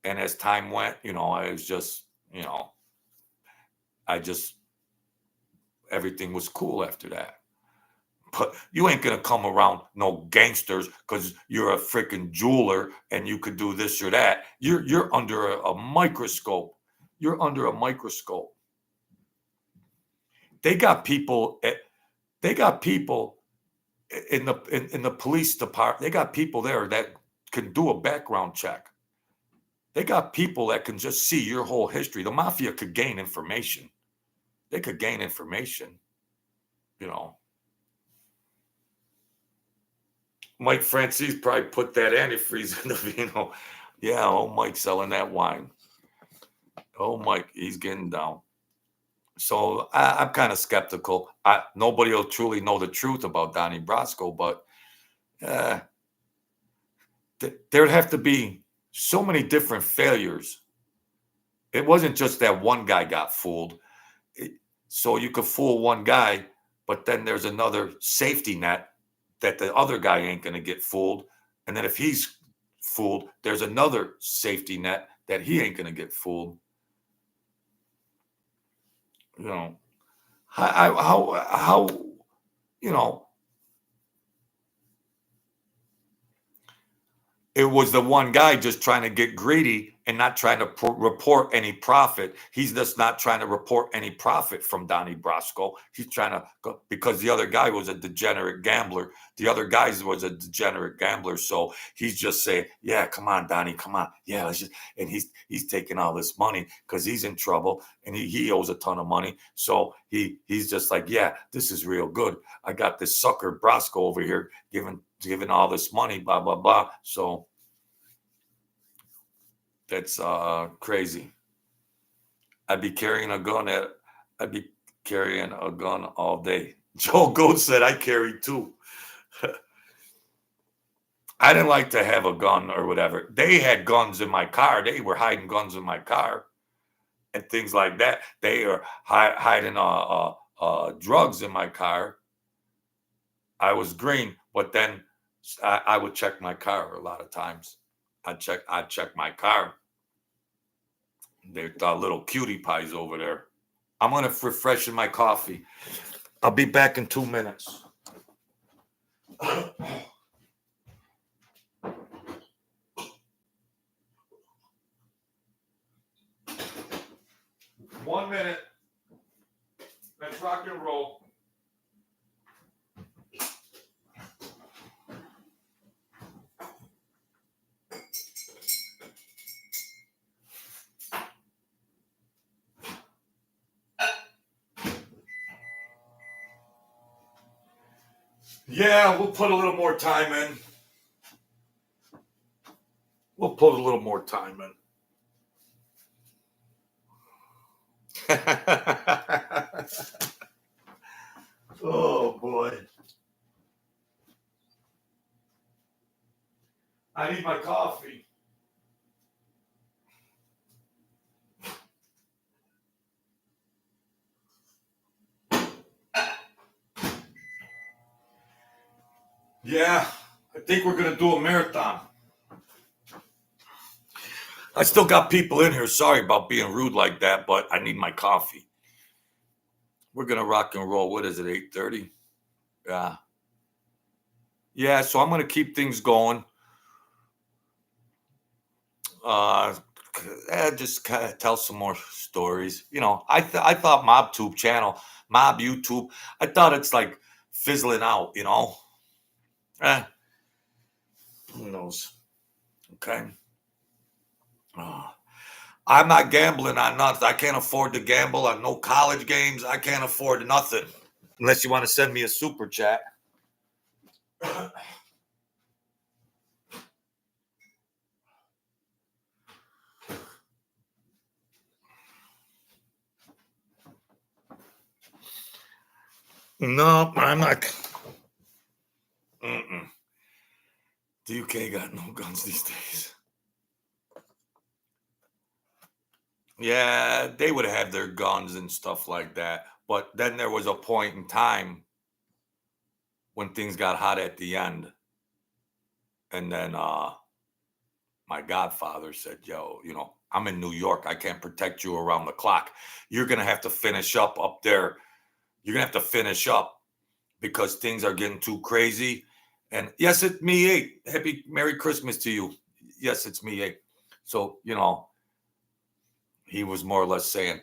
And as time went, I was just, everything was cool after that. But you ain't gonna come around no gangsters because you're a freaking jeweler and you could do this or that. You're under a microscope. You're under a microscope. They got people in the police department. They got people there that can do a background check. They got people that can just see your whole history. The mafia could gain information. They could gain information, Mike Francis probably put that antifreeze in the vino. Yeah, old Mike's selling that wine. Oh, Mike, he's getting down. So I'm kind of skeptical. Nobody will truly know the truth about Donnie Brasco, but uh, there'd have to be so many different failures. It wasn't just that one guy got fooled. So you could fool one guy, but then there's another safety net that the other guy ain't going to get fooled. And then if he's fooled, there's another safety net that he ain't going to get fooled. You know, how, you know, it was the one guy just trying to get greedy and not trying to report any profit. He's just not trying to report any profit from Donnie Brasco. He's trying to go, because the other guy was a degenerate gambler. The other guy was a degenerate gambler. So he's just saying, yeah, come on, Donnie, come on. Yeah, let's just, and he's taking all this money because he's in trouble and he owes a ton of money. So he's just like, yeah, this is real good. I got this sucker Brasco over here giving all this money, blah, blah, blah. So that's crazy. I'd be carrying a gun all day. Joe Goat said I carry two. I didn't like to have a gun or whatever. They had guns in my car. They were hiding guns in my car and things like that. They are hiding drugs in my car. I was green, but then I would check my car a lot of times. I'd check my car. They're little cutie pies over there. I'm going to refresh my coffee. I'll be back in 2 minutes. 1 minute. Let's rock and roll. Yeah, we'll put a little more time in. Oh, boy. I need my coffee. Yeah, I think we're going to do a marathon. I still got people in here. Sorry about being rude like that, but I need my coffee. We're going to rock and roll. What is it, 8:30? Yeah. Yeah, so I'm going to keep things going. Just kind of tell some more stories. You know, I thought Mob YouTube, I thought it's like fizzling out, you know. Who knows? Okay. I'm not gambling on nothing. I can't afford to gamble on no college games. I can't afford nothing. Unless you want to send me a super chat. No, I'm not. The UK got no guns these days. Yeah, they would have their guns and stuff like that. But then there was a point in time when things got hot at the end. And then my godfather said, yo, you know, I'm in New York. I can't protect you around the clock. You're going to have to finish up there. You're going to have to finish up because things are getting too crazy. And yes, it's me, eh? Happy Merry Christmas to you. Yes, it's me, eh? So, you know, he was more or less saying,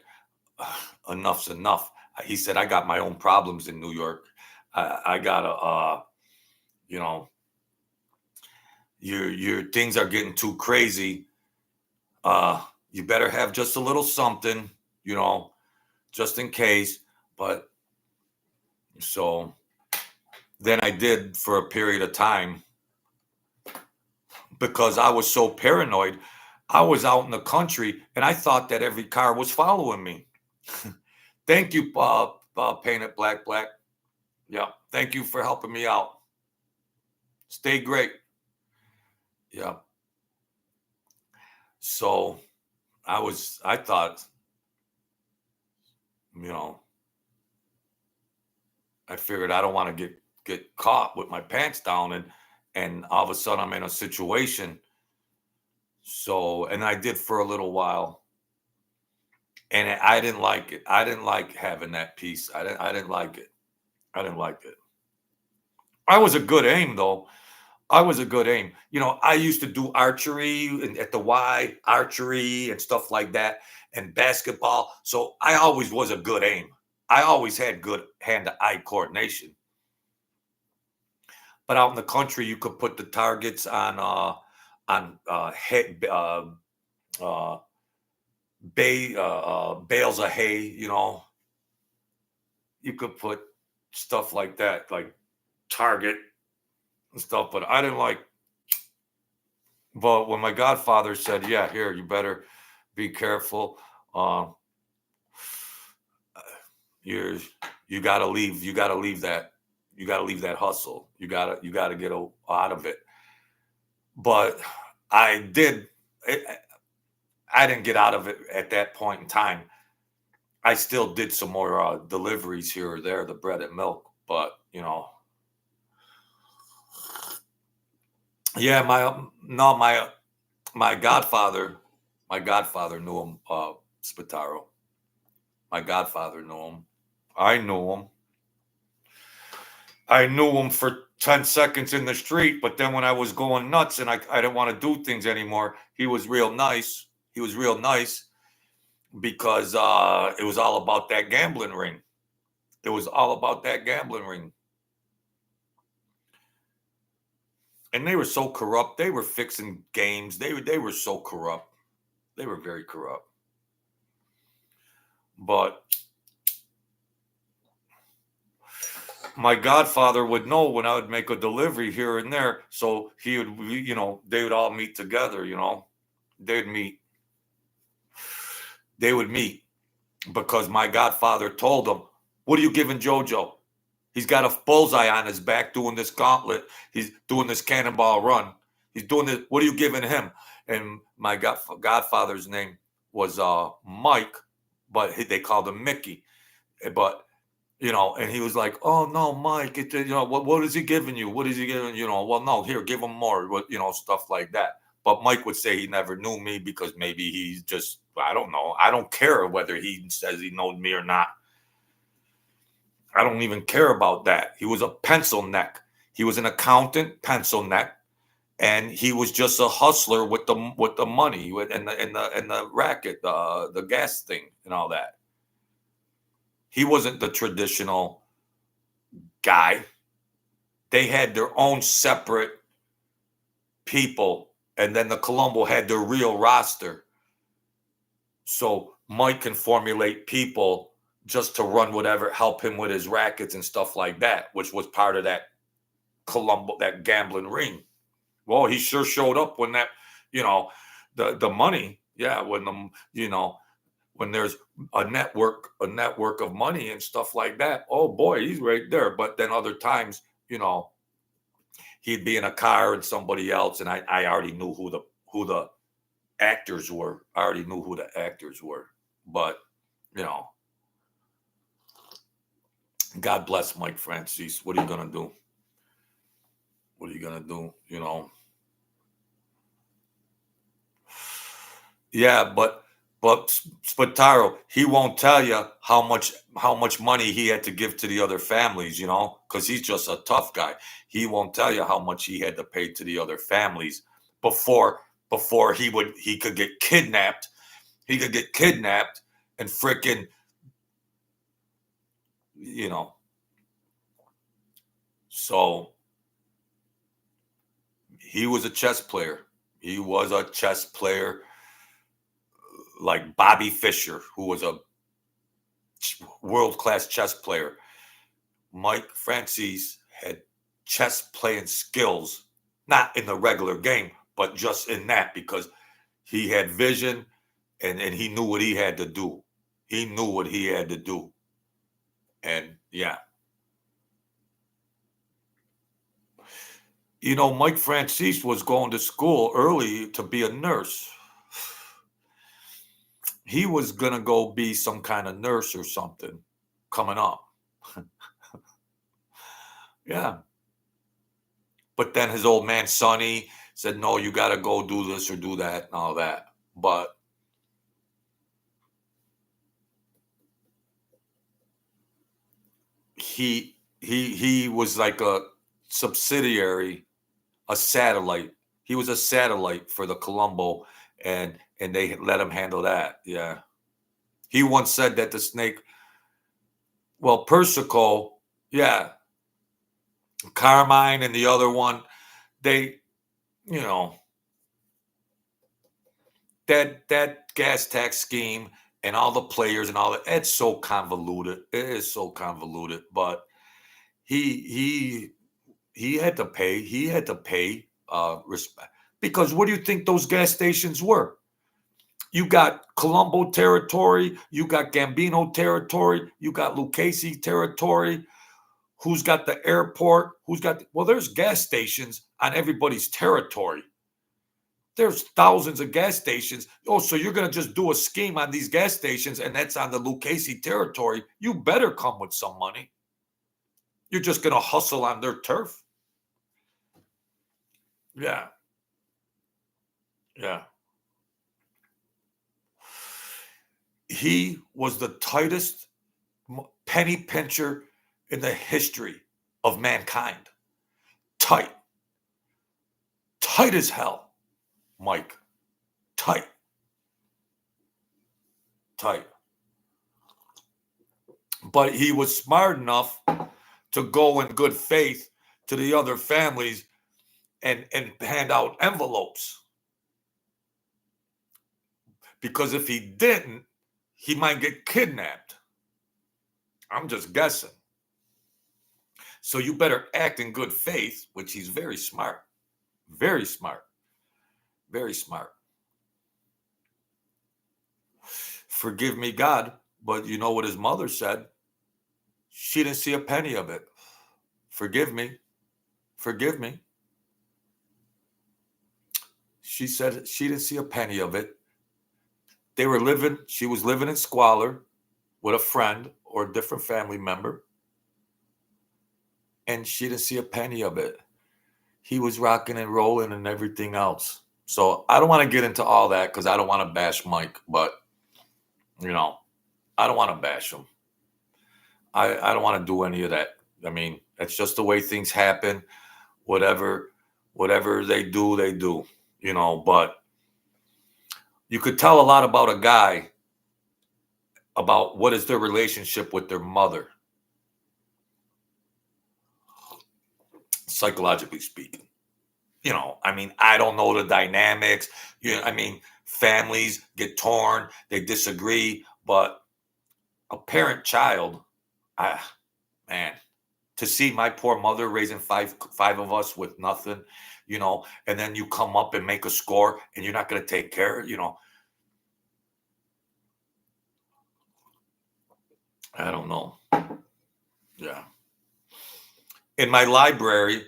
enough's enough. He said, I got my own problems in New York. I got to, you know, your things are getting too crazy. You better have just a little something, you know, just in case. But so then I did for a period of time. because I was so paranoid. I was out in the country and I thought that every car was following me. Thank you, Painted Black Black. Yeah, thank you for helping me out. Stay great. Yeah. So I thought, you know, I figured I don't want to get caught with my pants down, and all of a sudden I'm in a situation. So, and I did for a little while, and I didn't like it. I didn't like having that piece. I didn't like it. I didn't like it. I was a good aim though. I was a good aim. I used to do archery and at the Y, archery and stuff like that, and basketball. So I always was a good aim. I always had good hand-to-eye coordination. But out in the country, you could put the targets on head, uh, bales of hay. You could put stuff like that, like target and stuff. But I didn't like. But when my godfather said, "Yeah, here, you better be careful. Um, you're you gotta leave. You gotta leave that. You gotta leave that hustle. You gotta get out of it." But I did. I didn't get out of it at that point in time. I still did some more deliveries here or there, the bread and milk. But yeah, no, my godfather, knew him, Spataro. My godfather knew him. I knew him. I knew him for 10 seconds in the street, but then when I was going nuts and I didn't want to do things anymore, he was real nice. He was real nice because it was all about that gambling ring. It was all about that gambling ring. And they were so corrupt. They were fixing games. They were so corrupt. They were very corrupt. But my godfather would know when I would make a delivery here and there. So he would, they would all meet together, they'd meet. They would meet because my godfather told them, "What are you giving JoJo? He's got a bullseye on his back doing this gauntlet. He's doing this cannonball run. He's doing this. What are you giving him?" And my godfather's name was Mike, but they called him Mickey. But and he was like, "Oh no, Mike, what is he giving you? What is he giving? Well, no, here, give him more. Stuff like that." But Mike would say he never knew me because maybe he's just, I don't know. I don't care whether he says he knows me or not. I don't even care about that. He was a pencil neck. He was an accountant, pencil neck, and he was just a hustler with the money and the racket, the gas thing and all that. He wasn't the traditional guy. They had their own separate people, and then the Colombo had their real roster. So Mike can formulate people just to run whatever, help him with his rackets and stuff like that, which was part of that Colombo, that gambling ring. Well, he sure showed up when that, the money, yeah, when there's a network of money and stuff like that. Oh boy, he's right there. But then other times, he'd be in a car and somebody else, and I already knew who the actors were. I already knew who the actors were. But God bless Mike Francis. What are you gonna do? What are you gonna do? Yeah, but Spataro, he won't tell you how much money he had to give to the other families, because he's just a tough guy. He won't tell you how much he had to pay to the other families before he could get kidnapped. He could get kidnapped and freaking, So he was a chess player. He was a chess player like Bobby Fischer, who was a world-class chess player. Mike Francis had chess playing skills, not in the regular game, but just in that because he had vision and he knew what he had to do. He knew what he had to do. And yeah. Mike Francis was going to school early to be a nurse. He was going to go be some kind of nurse or something coming up. Yeah. But then his old man, Sonny, said, no, you got to go do this or do that and all that. But he was like a subsidiary, a satellite. He was a satellite for the Colombo, and they let him handle that. Yeah. He once said that the snake, well, Persico, yeah, Carmine and the other one, they, you know, that gas tax scheme and all the players and all that, it's so convoluted. It is so convoluted. But he had to pay. He had to pay respect because what do you think those gas stations were? You got Colombo territory, you got Gambino territory, you got Lucchese territory. Who's got the airport? Well, there's gas stations on everybody's territory. There's thousands of gas stations. Oh, so you're going to just do a scheme on these gas stations and that's on the Lucchese territory. You better come with some money. You're just going to hustle on their turf. Yeah. Yeah. He was the tightest penny pincher in the history of mankind. Tight. Tight as hell, Mike. Tight. Tight. But he was smart enough to go in good faith to the other families and hand out envelopes. Because if he didn't, he might get kidnapped. I'm just guessing. So you better act in good faith, which he's very smart. Very smart. Very smart. Forgive me, God, but you know what his mother said? She didn't see a penny of it. Forgive me. Forgive me. She said she didn't see a penny of it. She was living in squalor with a friend or a different family member, and she didn't see a penny of it. He was rocking and rolling and everything else. So I don't want to get into all that because I don't want to bash Mike, but I don't want to bash him. I don't want to do any of that. I mean, that's just the way things happen. Whatever they do, but you could tell a lot about a guy about what is their relationship with their mother, psychologically speaking. I mean, I don't know the dynamics. Families get torn, they disagree, but a parent-child, man, to see my poor mother raising five of us with nothing, and then you come up and make a score and you're not going to take care, I don't know. Yeah. In my library,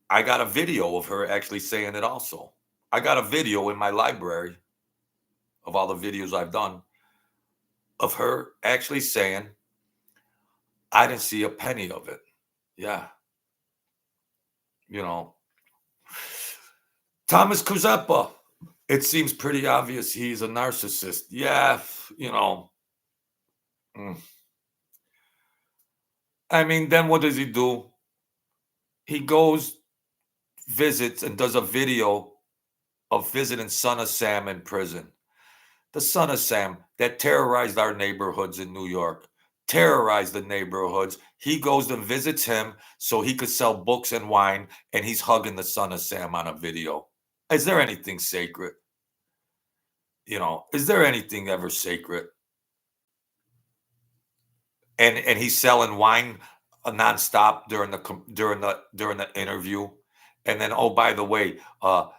I got a video of her actually saying it also. I got a video in my library of all the videos I've done of her actually saying, I didn't see a penny of it. Yeah. Thomas Kuzepa, it seems pretty obvious he's a narcissist. Yeah, I mean, then what does he do? He goes, visits, and does a video of visiting Son of Sam in prison. The Son of Sam that terrorized our neighborhoods in New York, terrorized the neighborhoods. He goes and visits him so he could sell books and wine, and he's hugging the Son of Sam on a video. Is there anything sacred? Is there anything ever sacred? And he's selling wine nonstop during the interview, And then, oh, by the way,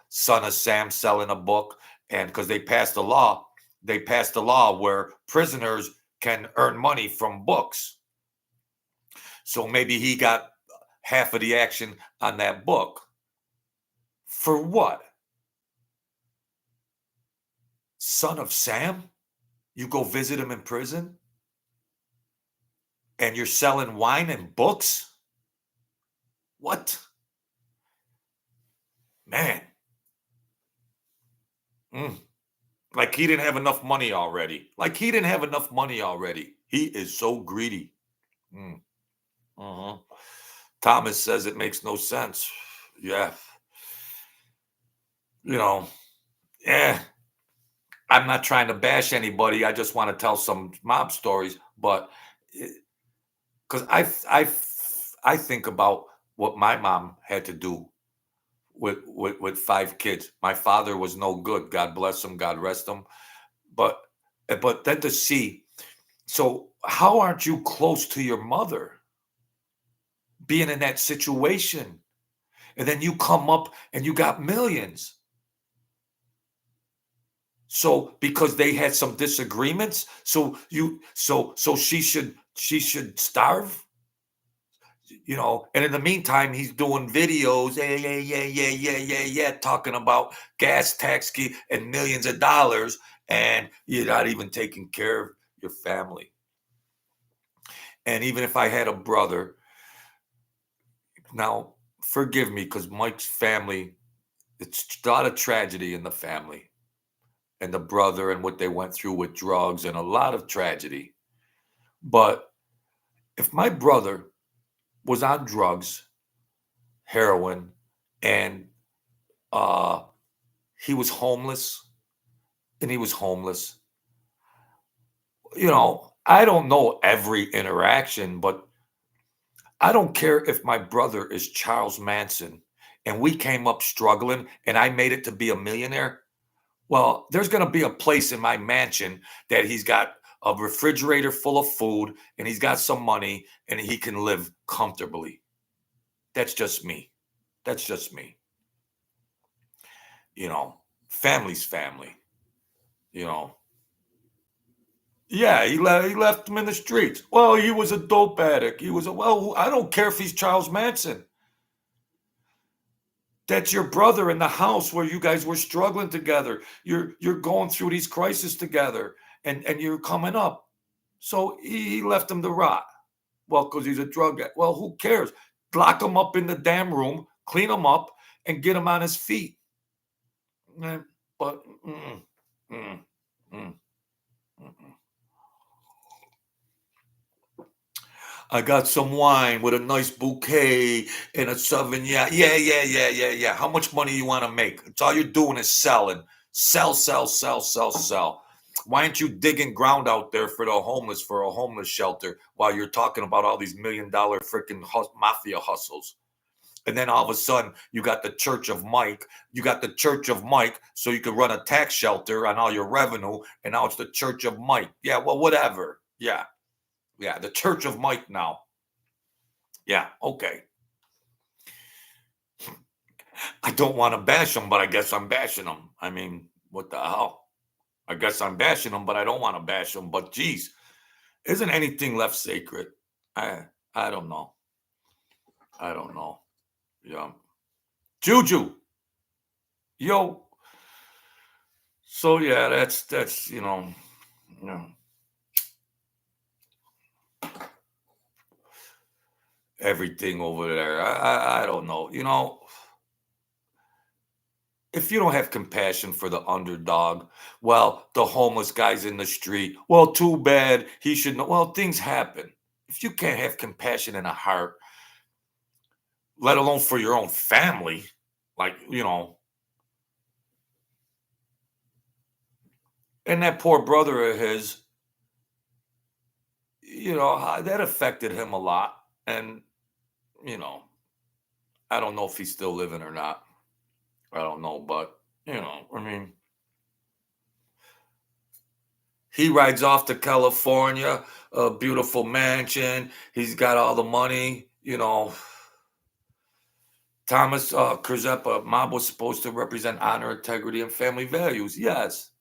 Son of Sam selling a book, and because they passed a law where prisoners can earn money from books. So maybe he got half of the action on that book. For what? Son of Sam? You go visit him in prison? And you're selling wine and books? What? Man. Mm. Like he didn't have enough money already. Like he didn't have enough money already. He is so greedy. Mm. Uh-huh. Thomas says it makes no sense. Yeah. You know, yeah. I'm not trying to bash anybody. I just want to tell some mob stories. But because I think about what my mom had to do with 5 kids. My father was no good. God bless him. God rest him. But then to see, so how aren't you close to your mother being in that situation? And then you come up and you got millions. So because they had some disagreements, so she should starve, and in the meantime, he's doing videos, yeah, talking about gas tax and millions of dollars, and you're not even taking care of your family. And even if I had a brother, now forgive me, because Mike's family, it's a lot of tragedy in the family, and the brother and what they went through with drugs and a lot of tragedy. But if my brother was on drugs, heroin, and uh, he was homeless, I don't know every interaction, but I don't care if my brother is Charles Manson and we came up struggling and I made it to be a millionaire. Well, there's going to be a place in my mansion that he's got a refrigerator full of food and he's got some money and he can live comfortably. That's just me. That's just me. Family's family. You know. Yeah, he left him in the streets. Well, he was a dope addict. I don't care if he's Charles Manson. That's your brother in the house where you guys were struggling together. You're going through these crises together, and you're coming up. So he left him to rot. Well, because he's a drug addict. Well, who cares? Lock him up in the damn room, clean him up, and get him on his feet. But mm, mm, mm, mm. I got some wine with a nice bouquet and a Sauvignon. Yeah. How much money you want to make? It's all you're doing is selling. Sell, sell, sell, sell, sell. Why aren't you digging ground out there for the homeless, for a homeless shelter, while you're talking about all these $1 million freaking mafia hustles? And then all of a sudden, you got the Church of Mike. You got the Church of Mike, so you could run a tax shelter on all your revenue. And now it's the Church of Mike. Yeah, well, whatever. Yeah, the Church of Mike now. Yeah, okay. I don't want to bash them, but I guess I'm bashing them. I mean, what the hell? I guess I'm bashing them, but I don't want to bash them. But geez, isn't anything left sacred? I I don't know. I don't know. Yeah. Juju, yo. So yeah, that's you know everything over there. I don't know. If you don't have compassion for the underdog, well, the homeless guy's in the street. Well, too bad. He should know. Well, things happen. If you can't have compassion in a heart, let alone for your own family, like, and that poor brother of his, that affected him a lot. And, you know, I don't know if he's still living or not. I don't know, but, I mean, he rides off to California, a beautiful mansion. He's got all the money. Thomas Krzepa, mob was supposed to represent honor, integrity, and family values. Yes.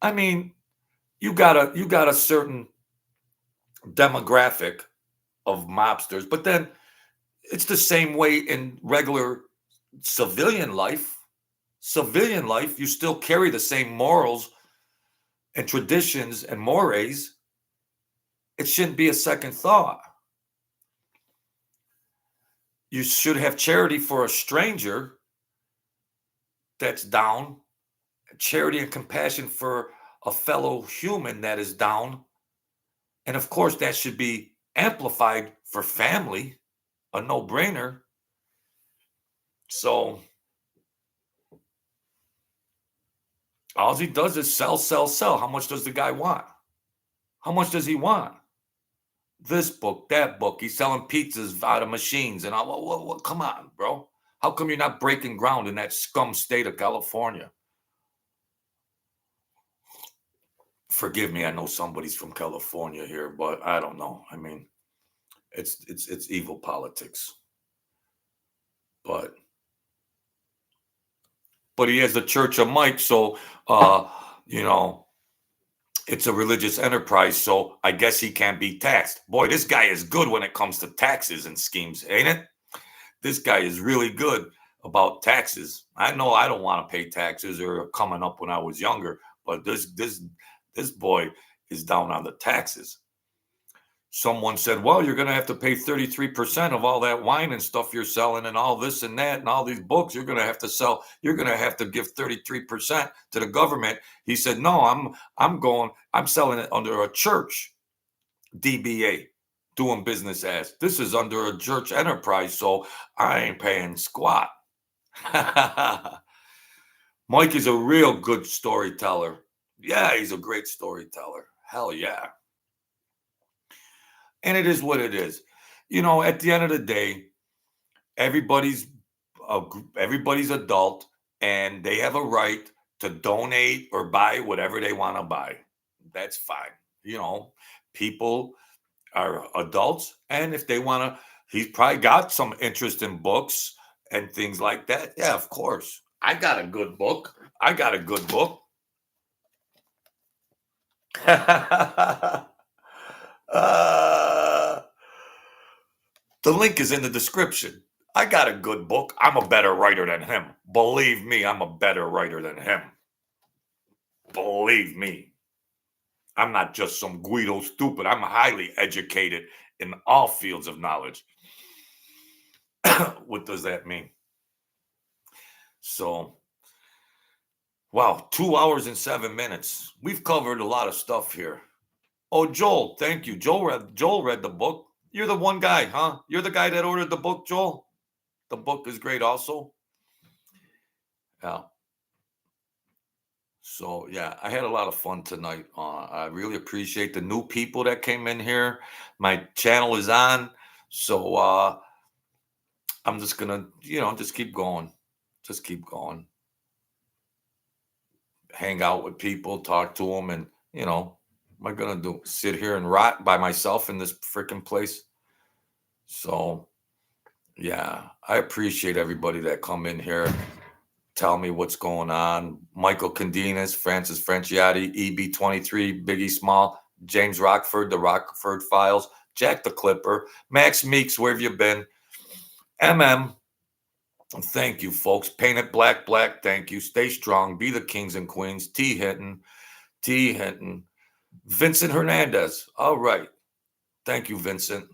I mean, you got a certain demographic of mobsters, but then it's the same way in regular civilian life. Civilian life, you still carry the same morals and traditions and mores. It shouldn't be a second thought. You should have charity for a stranger that's down, charity and compassion for a fellow human that is down. And of course, that should be amplified for family, a no brainer. So all he does is sell, sell, sell. How much does the guy want? How much does he want? This book, that book. He's selling pizzas out of machines. And all. Come on, bro. How come you're not breaking ground in that scum state of California? Forgive me, I know somebody's from California here, but I don't know. I mean, it's evil politics. But he has the Church of Mike, so you know, it's a religious enterprise, so I guess he can't be taxed. Boy, this guy is good when it comes to taxes and schemes, ain't it? This guy is really good about taxes. I know I don't want to pay taxes or coming up when I was younger, but this boy is down on the taxes. Someone said, well, you're going to have to pay 33% of all that wine and stuff you're selling and all this and that and all these books. You're going to have to sell. You're going to have to give 33% to the government. He said, no, I'm selling it under a church DBA, doing business as. This is under a church enterprise, so I ain't paying squat. Mike is a real good storyteller. Yeah, he's a great storyteller. Hell yeah. And it is what it is. You know, at the end of the day, everybody's everybody's adult and they have a right to donate or buy whatever they want to buy. That's fine. You know, people are adults, and if they want to, he's probably got some interest in books and things like that. Yeah, of course. I got a good book. I got a good book. The link is in the description. I got a good book. I'm a better writer than him. Believe me, I'm a better writer than him. Believe me. I'm not just some Guido stupid. I'm highly educated in all fields of knowledge. What does that mean? So, wow, 2 hours and 7 minutes. We've covered a lot of stuff here. Oh, Joel, thank you. Joel read the book. You're the one guy, huh? You're the guy that ordered the book, Joel? The book is great also. Yeah. So, yeah, I had a lot of fun tonight. I really appreciate the new people that came in here. My channel is on. So, I'm just going to, just keep going. Just keep going. Hang out with people, talk to them. And, what am I going to do? Sit here and rot by myself in this freaking place? So, yeah, I appreciate everybody that come in here, tell me what's going on. Michael Candinas, Francis Franciati, EB23, Biggie Small, James Rockford, The Rockford Files, Jack the Clipper, Max Meeks, where have you been? Thank you, folks. Paint it black, black, thank you. Stay strong, be the kings and queens. T. Hinton, Vincent Hernandez, all right. Thank you, Vincent.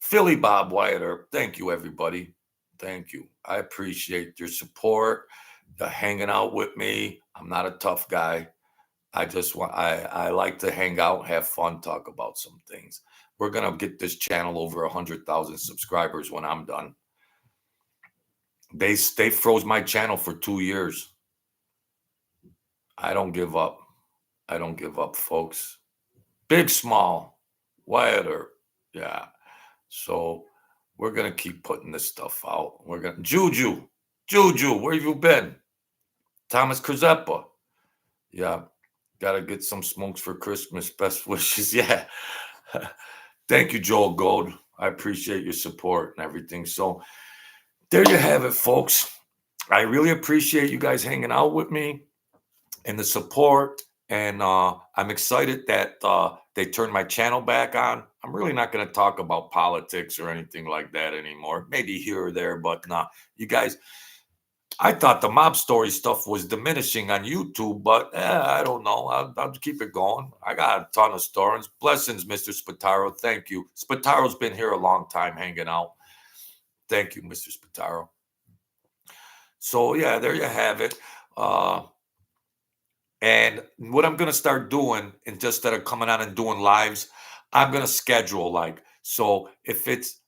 Philly Bob Wyatt, thank you, everybody. Thank you. I appreciate your support, the hanging out with me. I'm not a tough guy. I like to hang out, have fun, talk about some things. We're gonna get this channel over 100,000 subscribers when I'm done. They froze my channel for 2 years. I don't give up. I don't give up, folks. Big, small, Wyatt, yeah. So we're gonna keep putting this stuff out. We're gonna Juju, where have you been? Thomas Krzepa, yeah. Gotta get some smokes for Christmas. Best wishes, yeah. Thank you, Joel Gold. I appreciate your support and everything. So there you have it, folks. I really appreciate you guys hanging out with me and the support. And I'm excited that they turned my channel back on. I'm really not going to talk about politics or anything like that anymore. Maybe here or there, but nah. You guys, I thought the mob story stuff was diminishing on YouTube, but I don't know. I'll keep it going. I got a ton of stories. Blessings, Mr. Spataro. Thank you. Spataro's been here a long time hanging out. Thank you, Mr. Spataro. So yeah, there you have it. Uh, and what I'm gonna start doing, and just instead of coming on and doing lives, I'm gonna schedule like so. If it's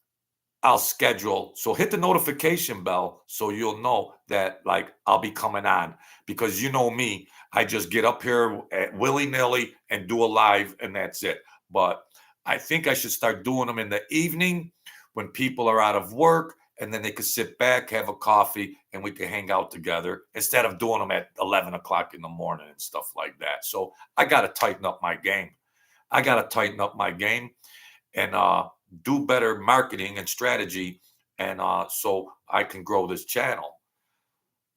I'll schedule. So hit the notification bell so you'll know that like I'll be coming on because you know me, I just get up here at willy-nilly and do a live and that's it. But I think I should start doing them in the evening when people are out of work and then they could sit back, have a coffee, and we can hang out together instead of doing them at 11 o'clock in the morning and stuff like that. So I got to tighten up my game. I got to tighten up my game and do better marketing and strategy and so I can grow this channel.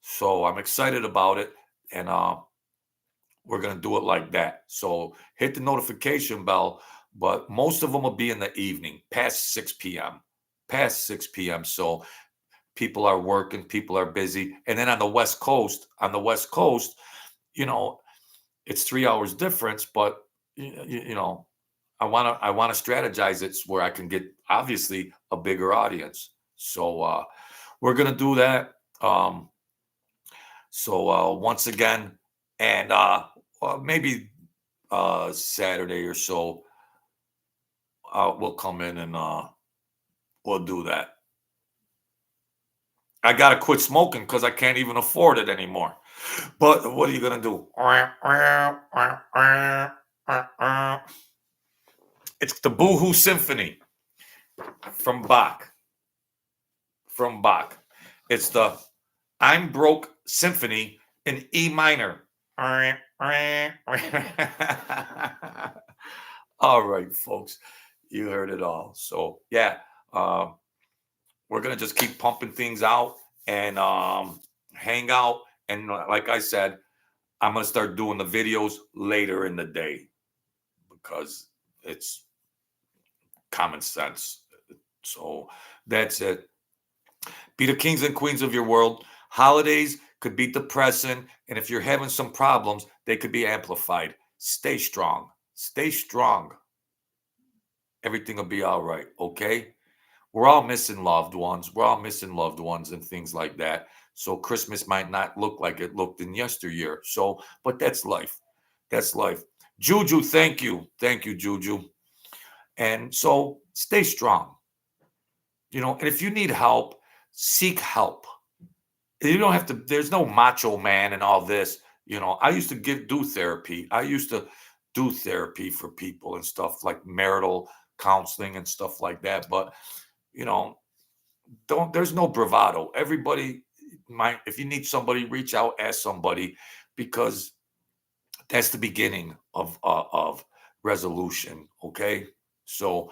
So I'm excited about it and we're going to do it like that. So hit the notification bell, but most of them will be in the evening past 6 p.m. past 6 p.m. So people are working, people are busy. And then on the West Coast, you know, it's 3 hours difference, but you know, I want to strategize it where I can get obviously a bigger audience. So we're gonna do that. So once again, and maybe Saturday or so, we'll come in and we'll do that. I gotta quit smoking because I can't even afford it anymore. But what are you gonna do? It's the Boohoo Symphony from Bach. From Bach. It's the I'm Broke Symphony in E minor. All right, folks, you heard it all. So yeah, uh, we're gonna just keep pumping things out and hang out. And like I said, I'm gonna start doing the videos later in the day because it's common sense. So that's it. Be the kings and queens of your world. Holidays could be depressing, and if you're having some problems, they could be amplified. Stay strong. Stay strong. Everything will be all right, okay? We're all missing loved ones. We're all missing loved ones and things like that. So Christmas might not look like it looked in yesteryear. So, but that's life. That's life. Juju, thank you. Thank you, Juju. And so stay strong. And if you need help, seek help. You don't have to, there's no macho man and all this. I used to do therapy. I used to do therapy for people and stuff like marital counseling and stuff like that. But, you know, there's no bravado. Everybody might, if you need somebody, reach out, ask somebody, because that's the beginning of resolution. Okay. So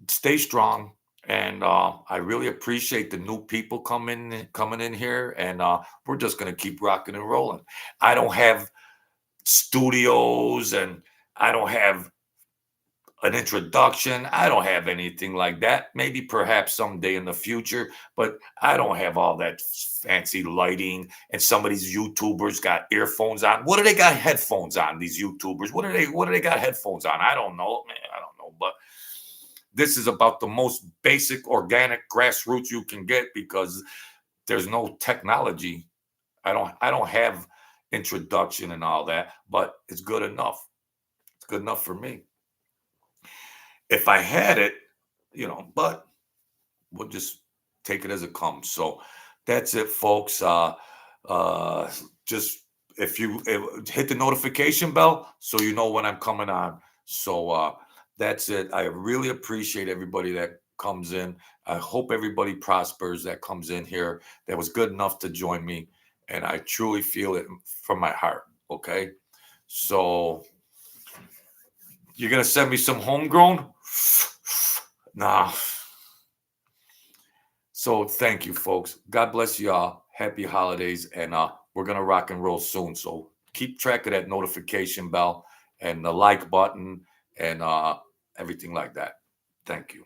stay strong. And I really appreciate the new people coming in here, and we're just gonna keep rocking and rolling. I don't have studios, and I don't have an introduction. I don't have anything like that. Maybe perhaps someday in the future, but I don't have all that fancy lighting. And some of these YouTubers got earphones on. What do they got headphones on? These YouTubers. What do they got headphones on? I don't know, man. I don't know, but this is about the most basic organic grassroots you can get because there's no technology. I don't have introduction and all that, but it's good enough. It's good enough for me. If I had it, but we'll just take it as it comes. So that's it, folks. Just if you hit the notification bell so you know when I'm coming on. So that's it. I really appreciate everybody that comes in. I hope everybody prospers that comes in here that was good enough to join me. And I truly feel it from my heart. Okay. So you're going to send me some homegrown? Nah. So thank you, folks. God bless y'all. Happy holidays, and we're gonna rock and roll soon. So keep track of that notification bell and the like button and everything like that. Thank you.